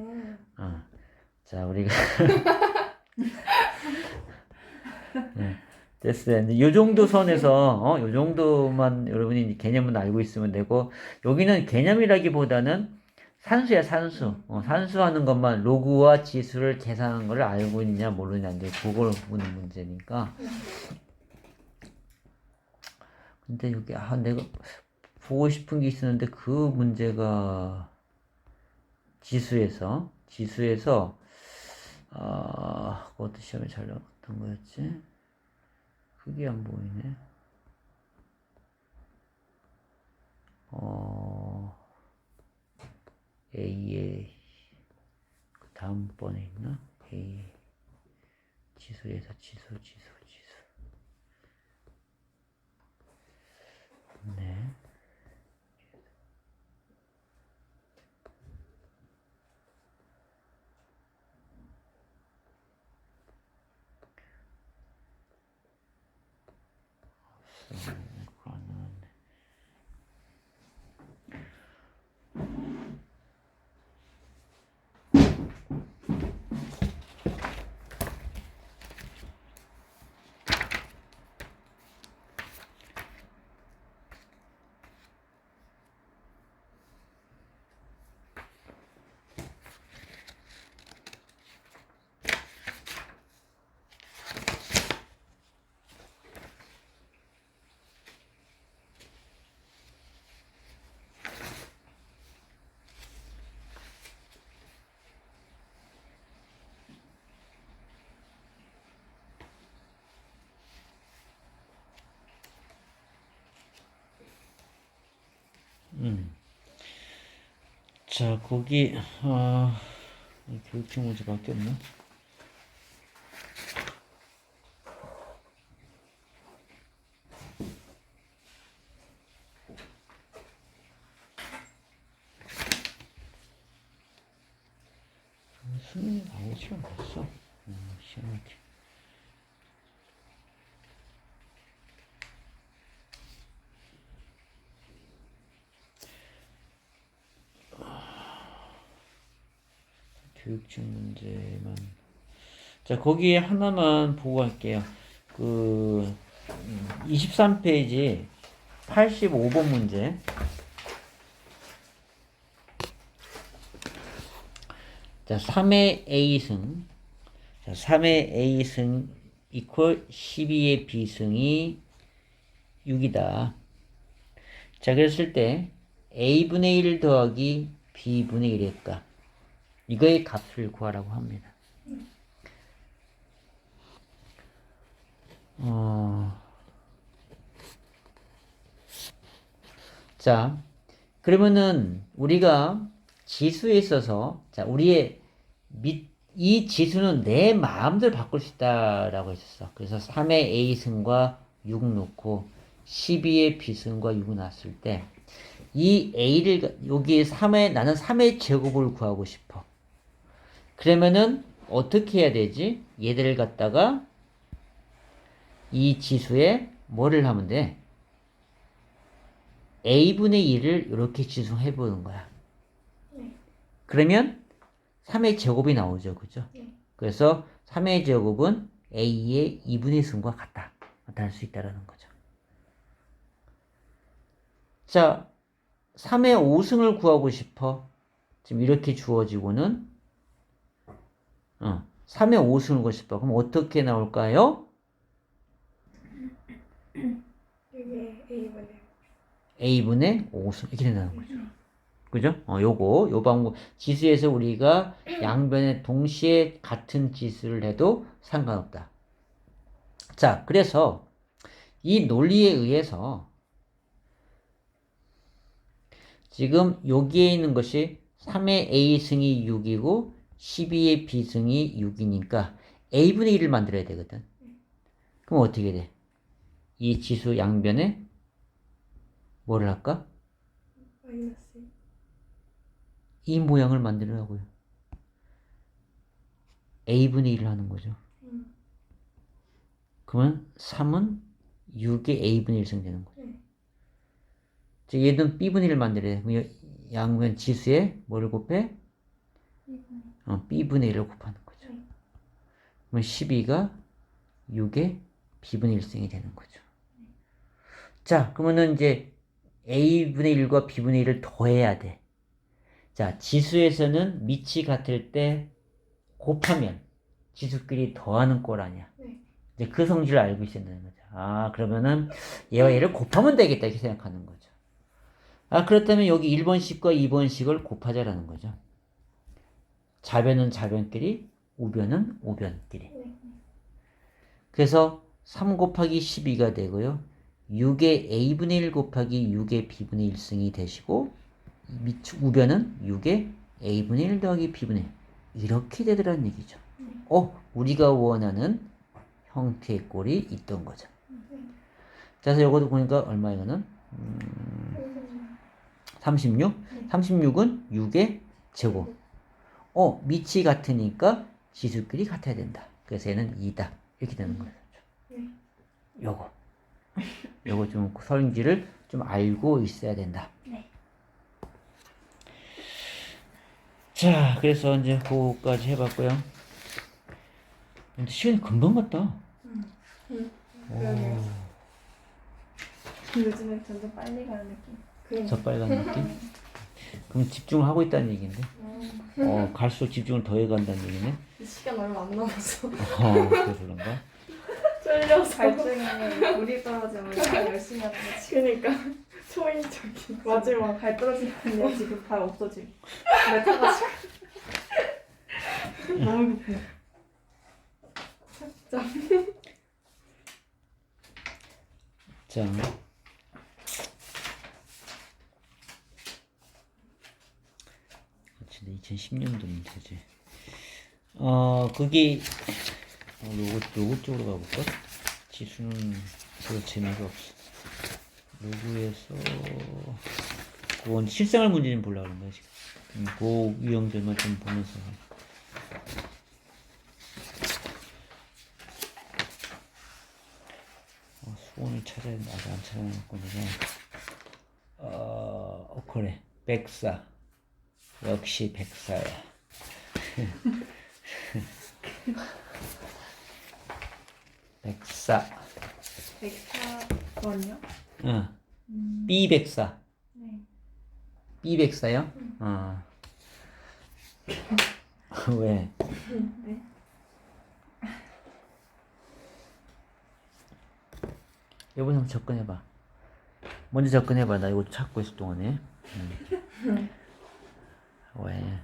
자, 우리가. 네, 됐어요. 이제 요 정도 선에서, 요 정도만 여러분이 이제 개념은 알고 있으면 되고, 여기는 개념이라기보다는 산수야, 산수. 산수하는 것만, 로그와 지수를 계산하는 걸 알고 있냐, 모르냐, 이제 그걸 보는 문제니까. 근데 여기, 내가 보고 싶은 게 있었는데, 그 문제가, 지수에서, 그것도 시험에 잘 나왔던 거였지? 그게 안 보이네. A에, 그 다음번에 있나? A, 지수에서 지수. 네. 그거 안 나왔네. 자, 거기, 교육청 문제밖에 없나? 수능이 나오지 않았어? 시원하게. 교육청 문제만. 자, 거기에 하나만 보고 갈게요. 23페이지 85번 문제. 자, 3의 A승. 자, 3의 A승 이퀄 12의 B승이 6이다. 자, 그랬을 때 A분의 1 더하기 B분의 1의 값. 이거의 값을 구하라고 합니다. 자, 그러면은 우리가 지수에 있어서, 자, 이 지수는 내 마음대로 바꿀 수 있다라고 했었어. 그래서 3의 A승과 6 놓고 12의 B승과 6을 놨을 때, 이 A를, 나는 3의 제곱을 구하고 싶어. 그러면은 어떻게 해야 되지? 얘들을 갖다가 이 지수에 뭐를 하면 돼? A분의 1을 이렇게 지수해 보는 거야. 그러면 3의 제곱이 나오죠. 그죠? 그래서 3의 제곱은 A의 2분의 승과 같다. 할 수 있다라는 거죠. 자, 3의 5승을 구하고 싶어. 지금 이렇게 주어지고는 3의 5승을 구하고 싶어. 그럼 어떻게 나올까요? 이게 A분의 A분의 5승 이렇게 된다는 거죠. 그죠? 요 방법. 지수에서 우리가 양변에 동시에 같은 지수를 해도 상관없다. 자, 그래서 이 논리에 의해서 지금 여기에 있는 것이 3의 A승이 6이고 12의 B승이 6이니까 A분의 1을 만들어야 되거든. 그럼 어떻게 돼? 이 지수 양변에 뭐를 할까? 마이너스. 이 모양을 만들라고요. a분의 1을 하는 거죠. 그러면 3은 6의 a분의 1승 되는 거죠. 즉 얘는 b분의 1을 만들어야 돼. 그럼 양변 지수에 뭐를 곱해? b분의 1을 곱하는 거죠. 그러면 12가 6의 b분의 1승이 되는 거죠. 자, 그러면은 이제 a분의 1과 b분의 1을 더해야 돼. 자, 지수에서는 밑이 같을 때 곱하면 지수끼리 더하는 꼴 아니야. 네. 이제 그 성질을 알고 있어야 되는 거죠. 아, 그러면은 얘와 얘를 곱하면 되겠다 이렇게 생각하는 거죠. 아, 그렇다면 여기 1번식과 2번식을 곱하자라는 거죠. 자변은 자변끼리, 우변은 우변끼리. 그래서 3 곱하기 12가 되고요. 6의 a분의 1 곱하기 6의 b분의 1승이 되시고 우변은 6의 a분의 1 더하기 b분의 1 이렇게 되더라는 얘기죠. 우리가 원하는 형태의 꼴이 있던 거죠. 그래서 이것도 보니까 얼마 이거는 36? 36은 6의 제곱. 밑이 같으니까 지수끼리 같아야 된다. 그래서 얘는 2다. 이렇게 되는 거죠. 요거 좀 성질을 좀 알고 있어야 된다. 네. 자, 그래서 이제 그거까지 해봤고요. 근데 시간이 금방 갔다. 그러네요. 요즘에 점점 빨리 가는 느낌. 저 빨간 느낌? 그럼 집중을 하고 있다는 얘기인데? 갈수록 집중을 더 해간다는 얘기네? 시간 얼마 안 남았어. 그래서 그런가? 쫄려서. 발등에 물이 떨어지면 잘 열심히 하는 거지. 그러니까 초인적인 마지막. 발 떨어지면 내 지금 발 없어짐. 발 타가지고. 너무 급해. 자. 그치, 2010년도 문제지. 그게, 로고 쪽으로 가볼까? 지수는 별로 재미가 없어. 로그에서, 그건 실생활 문제 좀 보려고 그런 거야, 지금. 그 유형들만 좀 보면서. 수온을 찾아야 돼. 아직 안 찾아놨고, 내가. 그래. 백사. 역시 백사야. 백사. 104번이요? 응. B 백사. 네. B 백사요? 왜? 네. 여보세요, 한번 접근해봐. 먼저 접근해봐. 나 이거 찾고 있을 동안에. 왜?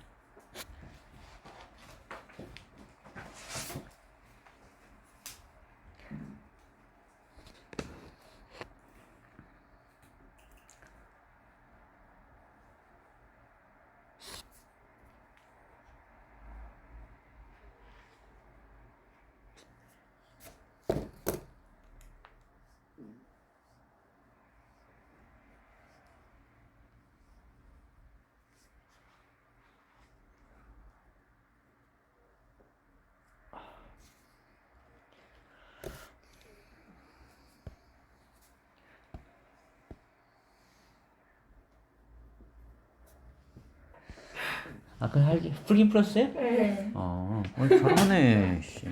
아까 풀긴 풀었어요? 네. 잘하네. 씨.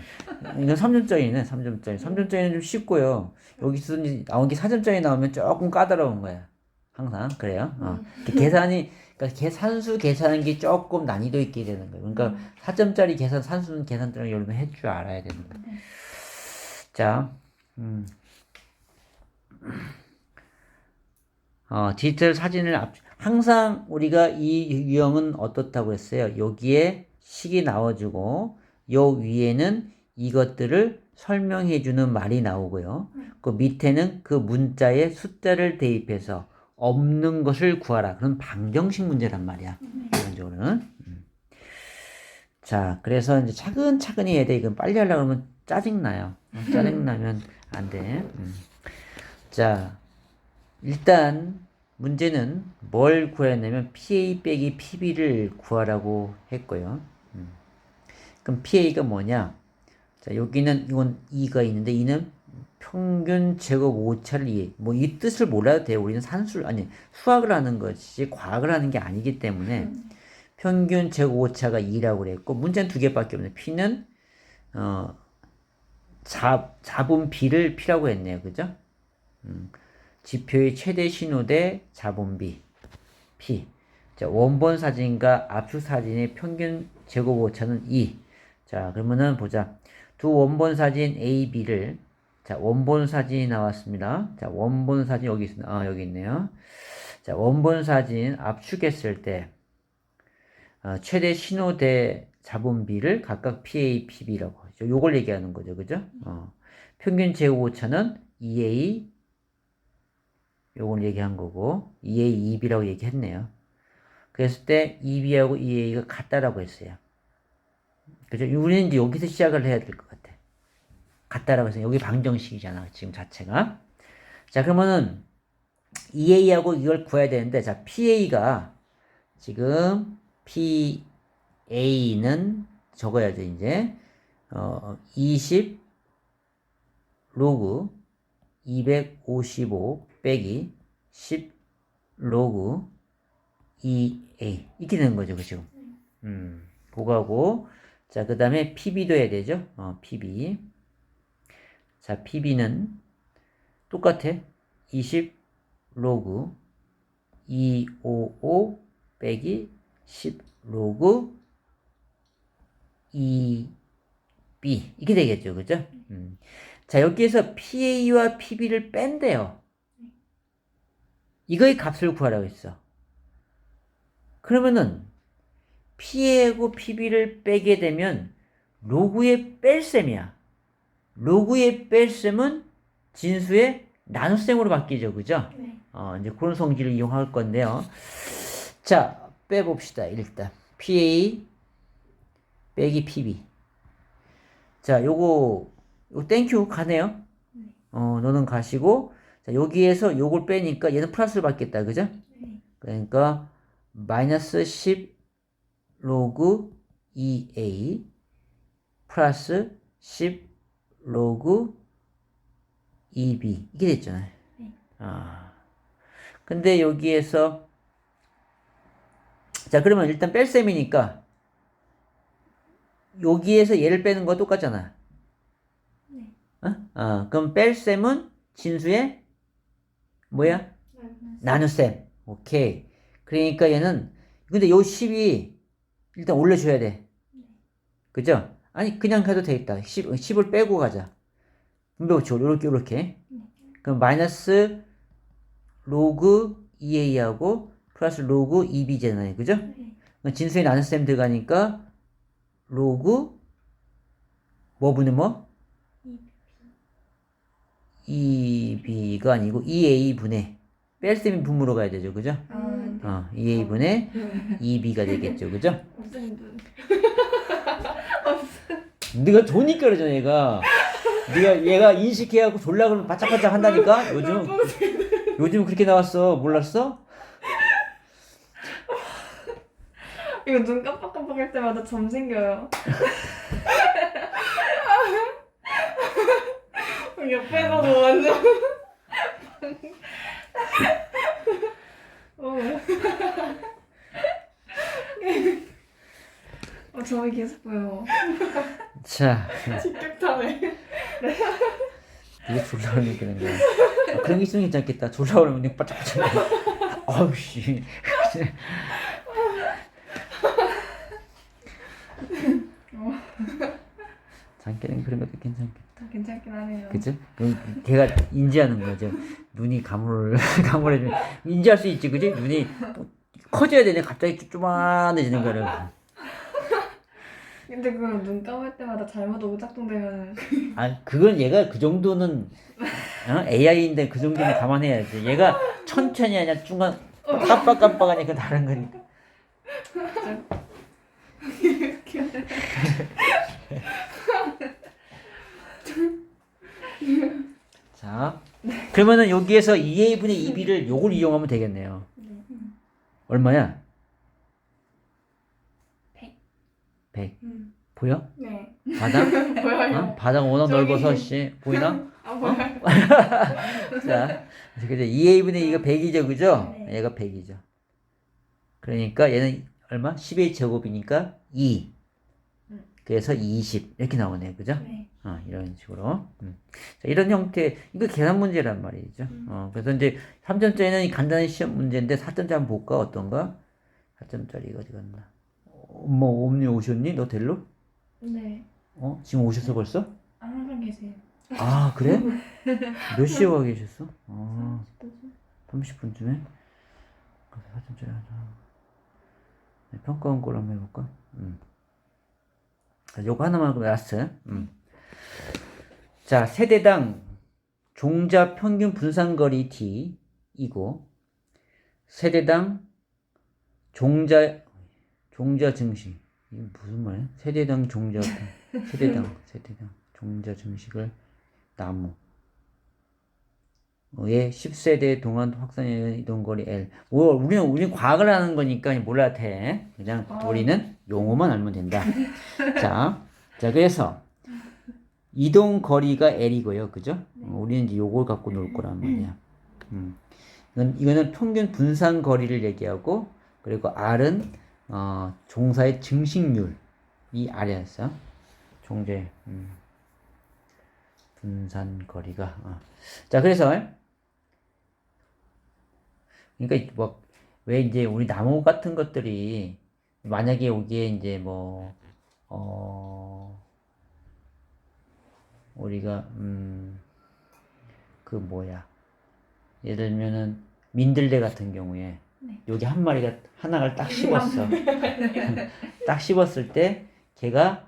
이건 3점짜리네, 3점짜리. 3점짜리는 좀 쉽고요. 여기서 나온 게 4점짜리 나오면 조금 까다로운 거야. 항상. 그래요. 계산이, 그러니까 산수 계산하는 게 조금 난이도 있게 되는 거예요. 그러니까 4점짜리 계산, 산수는 계산들을 여러분 할 줄 알아야 되는 거예요. 자, 디지털 사진을 항상 우리가 이 유형은 어떻다고 했어요? 여기에 식이 나와주고 요 위에는 이것들을 설명해주는 말이 나오고요. 그 밑에는 그 문자에 숫자를 대입해서 없는 것을 구하라. 그런 방정식 문제란 말이야. 기본적으로는. 자, 그래서 이제 차근차근히 해야 돼. 이건 빨리 하려고 하면 짜증나요. 짜증나면 안 돼. 자, 일단 문제는 뭘 구해야 하냐면 PA 빼기 PB를 구하라고 했고요. 그럼 PA가 뭐냐? 자, 여기는 이건 2가 있는데 2는 평균 제곱 오차를 이해. 뭐 이 뜻을 몰라도 돼요. 우리는 아니 수학을 하는 것이 과학을 하는 게 아니기 때문에 평균 제곱 오차가 2라고 그랬고 문제는 두 개밖에 없네. P는 잡은 B를 P라고 했네요. 그죠? 지표의 최대 신호대 잡음비 P. 자, 원본 사진과 압축 사진의 평균 제곱 오차는 2. 자, 그러면은 보자. 두 원본 사진 A, B를 자, 원본 사진이 나왔습니다. 자, 원본 사진 여기 있습니다. 아, 여기 있네요. 자, 원본 사진 압축했을 때 최대 신호대 잡음비를 각각 PA, PB라고 하죠. 요걸 얘기하는 거죠. 그죠? 평균 제곱 오차는 2A 요걸 얘기한 거고 2A, 2B라고 얘기했네요. 그랬을 때 2B하고 2A가 같다라고 했어요. 그죠? 우리는 이제 여기서 시작을 해야 될 것 같아. 같다라고 해서 여기 방정식이잖아. 지금 자체가. 자, 그러면은 2A하고 이걸 구해야 되는데 자, PA가 지금 PA는 적어야죠, 이제. 20 로그 255 빼기 10 로그 2A 이렇게 되는 거죠, 그죠? 그거하고 자, 그 다음에 PB도 해야 되죠. PB. 자, PB는 똑같아. 20 로그 255 빼기 10 로그 2B 이렇게 되겠죠, 그죠? 자, 여기에서 PA와 PB를 뺀대요. 이거의 값을 구하라고 했어. 그러면은 PA하고 PB를 빼게 되면 로그의 뺄셈이야. 로그의 뺄셈은 진수의 나눗셈으로 바뀌죠, 그죠? 네. 이제 그런 성질을 이용할 건데요. 자, 빼봅시다. 일단 PA 빼기 PB. 자, 요거 땡큐 가네요. 너는 가시고 자, 여기에서 요걸 빼니까 얘는 플러스를 받겠다, 그죠? 네. 그러니까 마이너스 10 로그 2A 플러스 10 로그 2B 이게 됐잖아요. 네. 근데 여기에서 자, 그러면 일단 뺄셈이니까 여기에서 얘를 빼는 거 똑같잖아. 네. 그럼 뺄셈은 진수의 뭐야? 나눗셈. 오케이. 그러니까 얘는 근데 요 10이 일단 올려줘야 돼. 그죠? 아니 그냥 가도 되겠다. 10을 빼고 가자. 분배법칙 이렇게. 그럼 마이너스 로그 2A하고 플러스 로그 2B잖아요. 그죠? 네. 진수의 나눗셈 들어가니까 로그 뭐 분의 뭐? 2B가 아니고 2A분의 뺄셈이 분모로 가야 되죠. 그죠? 네. 2A분의 2B가 되겠죠. 그죠? 없습니다. 네가 좋으니까 그러잖아, 얘가. 얘가 인식해갖고 졸라 그러면 바짝바짝 한다니까? 요즘 그렇게 나왔어. 몰랐어? 이거 눈 깜빡깜빡할 때마다 점 생겨요. 옆에서도 완전. 점이 계속 보여. 자, 직격타네. 이게 졸라 그러니까 그런 거야. 그런 게 있으면 괜찮겠다. 졸라 그러면 이거 바짝바짝. 어우, 씨. 잠깐은 그런 것도 괜찮겠다. 괜찮긴 하네요. 그죠? 그럼 걔가 인지하는 거죠. 눈이 가물어지면 인지할 수 있지, 그지? 눈이 커져야 되네. 갑자기 쪼만해지는 거를. 근데 그럼 눈 감을 때마다 잘못 오작동되면 그건 얘가 그 정도는 AI인데 그 정도는 감안해야지. 얘가 천천히 하냐 중간 깜빡깜빡하냐 그 다른 거니까. 자, 그러면은 여기에서 2a분의 2b를 요걸 이용하면 되겠네요. 얼마야? 100. 100. 보여? 네. 바닥? 보여요. 어? 바닥 워낙 저기. 넓어서 씨 보이나? 아 보여요. 자, 그죠? 2a분의 2가 100이죠, 그죠? 네. 얘가 100이죠. 그러니까 얘는 얼마? 10a 제곱이니까 2. 그래서 20 이렇게 나오네요, 그죠? 네. 이런 식으로. 자, 이런 형태, 이거 계산 문제란 말이죠. 그래서 이제 3점짜리는 간단한 시험 문제인데 4점짜리 한번 볼까? 어떤가? 4점짜리 어디 갔나? 뭐, 옴니 오셨니? 너 델로? 네. 지금 오셨어 벌써? 항상 계세요. 아, 그래? 몇 시에 와 계셨어? 30분쯤? 30분쯤에? 4점짜리 하자. 네, 평가원 걸 한번 해볼까? 자, 요거 하나만 그럼 라스트. 자, 세대당 종자 평균 분산거리 D이고, 세대당 종자 증식. 이게 무슨 말이야? 세대당 종자 증식을 나무의 10세대 동안 확산의 이동거리 L. 우리는 과학을 하는 거니까 몰라도 돼. 그냥 우리는 용어만 알면 된다. 자, 그래서 이동거리가 L이고요. 그죠? 우리는 이제 요걸 갖고 놀 거란 말이야. 이거는 평균 분산 거리를 얘기하고, 그리고 R은 종사의 증식률이 R이었어. 종자의 분산 거리가. 자, 그래서 그러니까 뭐 왜 이제 우리 나무 같은 것들이 만약에 여기에 이제 뭐 우리가 그 뭐야, 예를 들면은 민들레 같은 경우에 여기 한 마리가 하나를 딱 씹었어. 딱 씹었을 때 걔가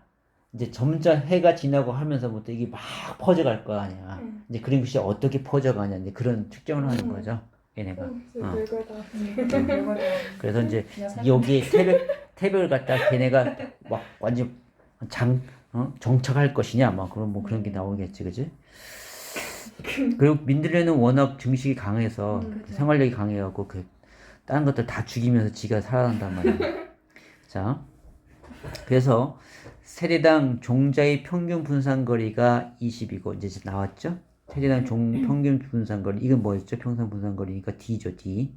이제 점점 해가 지나고 하면서부터 이게 막 퍼져갈 거 아니야. 이제 그런 것이 어떻게 퍼져가냐, 이제 그런 측정을 하는 거죠, 얘네가. 별거다. 그래서 이제 여기 태백을 갖다 걔네가 막 완전 정착할 것이냐, 막 그런 게 나오겠지, 그지? 그리고 민들레는 워낙 증식이 강해서 생활력이 강해갖고 다른 것들 다 죽이면서 지가 살아난단 말이야. 자, 그래서 세대당 종자의 평균 분산거리가 20이고, 이제 나왔죠? 세대당 평균 분산거리, 이건 뭐였죠? 평균 분산거리니까 D죠, D.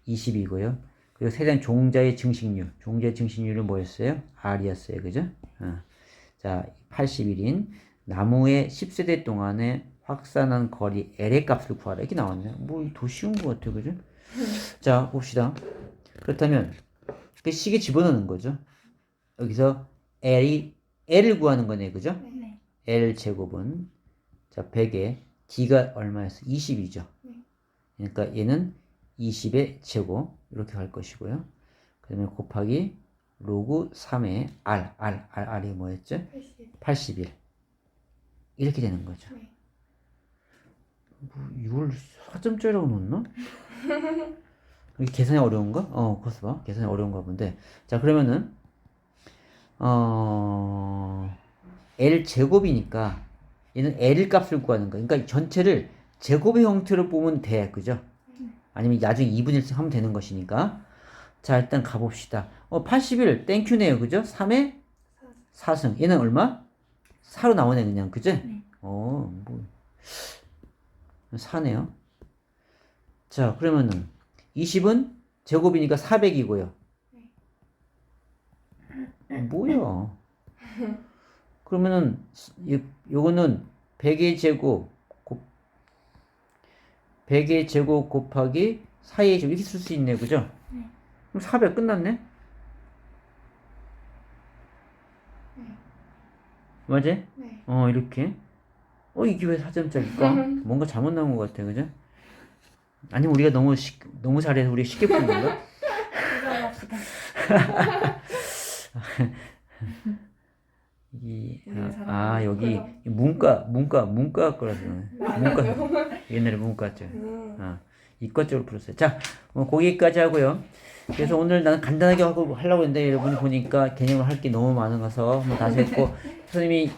20이고요. 그리고 세대당 종자의 증식률은 뭐였어요? R이었어요, 그죠? 자, 81인 나무의 10세대 동안에 확산한 거리 L의 값을 구하라. 이렇게 나왔네요. 뭐 더 쉬운 것 같아요, 그죠? 자, 봅시다. 그렇다면 그 식에 집어넣는 거죠. 여기서 L을 구하는 거네, 그죠? 네. L 제곱은, 자, 100에 D가 얼마였어? 20이죠. 그러니까 얘는 20의 제곱 이렇게 갈 것이고요. 그다음에 곱하기 로그 3의 R이 뭐였죠? 81 이렇게 되는 거죠. 뭐 이걸 4점짜리라고 놓나? 이게 계산이 어려운가? 거기서 봐. 계산이 어려운가 본데. 자, 그러면은 L 제곱이니까 얘는 L 값을 구하는 거야. 그러니까 전체를 제곱의 형태로 보면 돼, 그죠? 아니면 나중에 2분의 1씩 하면 되는 것이니까. 자, 일단 가봅시다. 81 땡큐네요, 그죠? 3의 4승. 얘는 얼마? 4로 나오네, 그냥, 그죠? 뭐 4네요. 자, 그러면은 20은 제곱이니까 400이고요. 뭐야? 그러면은 요거는 100의 제곱 곱하기 4의 제곱 이렇게 쓸 수 있네요, 그죠? 그럼 400 끝났네? 맞지? 네. 이렇게. 이게 왜 4점짜리일까? 뭔가 잘못 나온 것 같아, 그죠? 아니면 우리가 너무 잘해서 우리 쉽게 푸는 건가? 여기 문과 거라서 옛날에 문과죠. 이과 쪽으로 풀었어요. 자, 거기까지 하고요. 그래서 오늘 나는 간단하게 하려고 했는데 여러분이 보니까 개념을 할 게 너무 많아서 다시 했고, 선생님이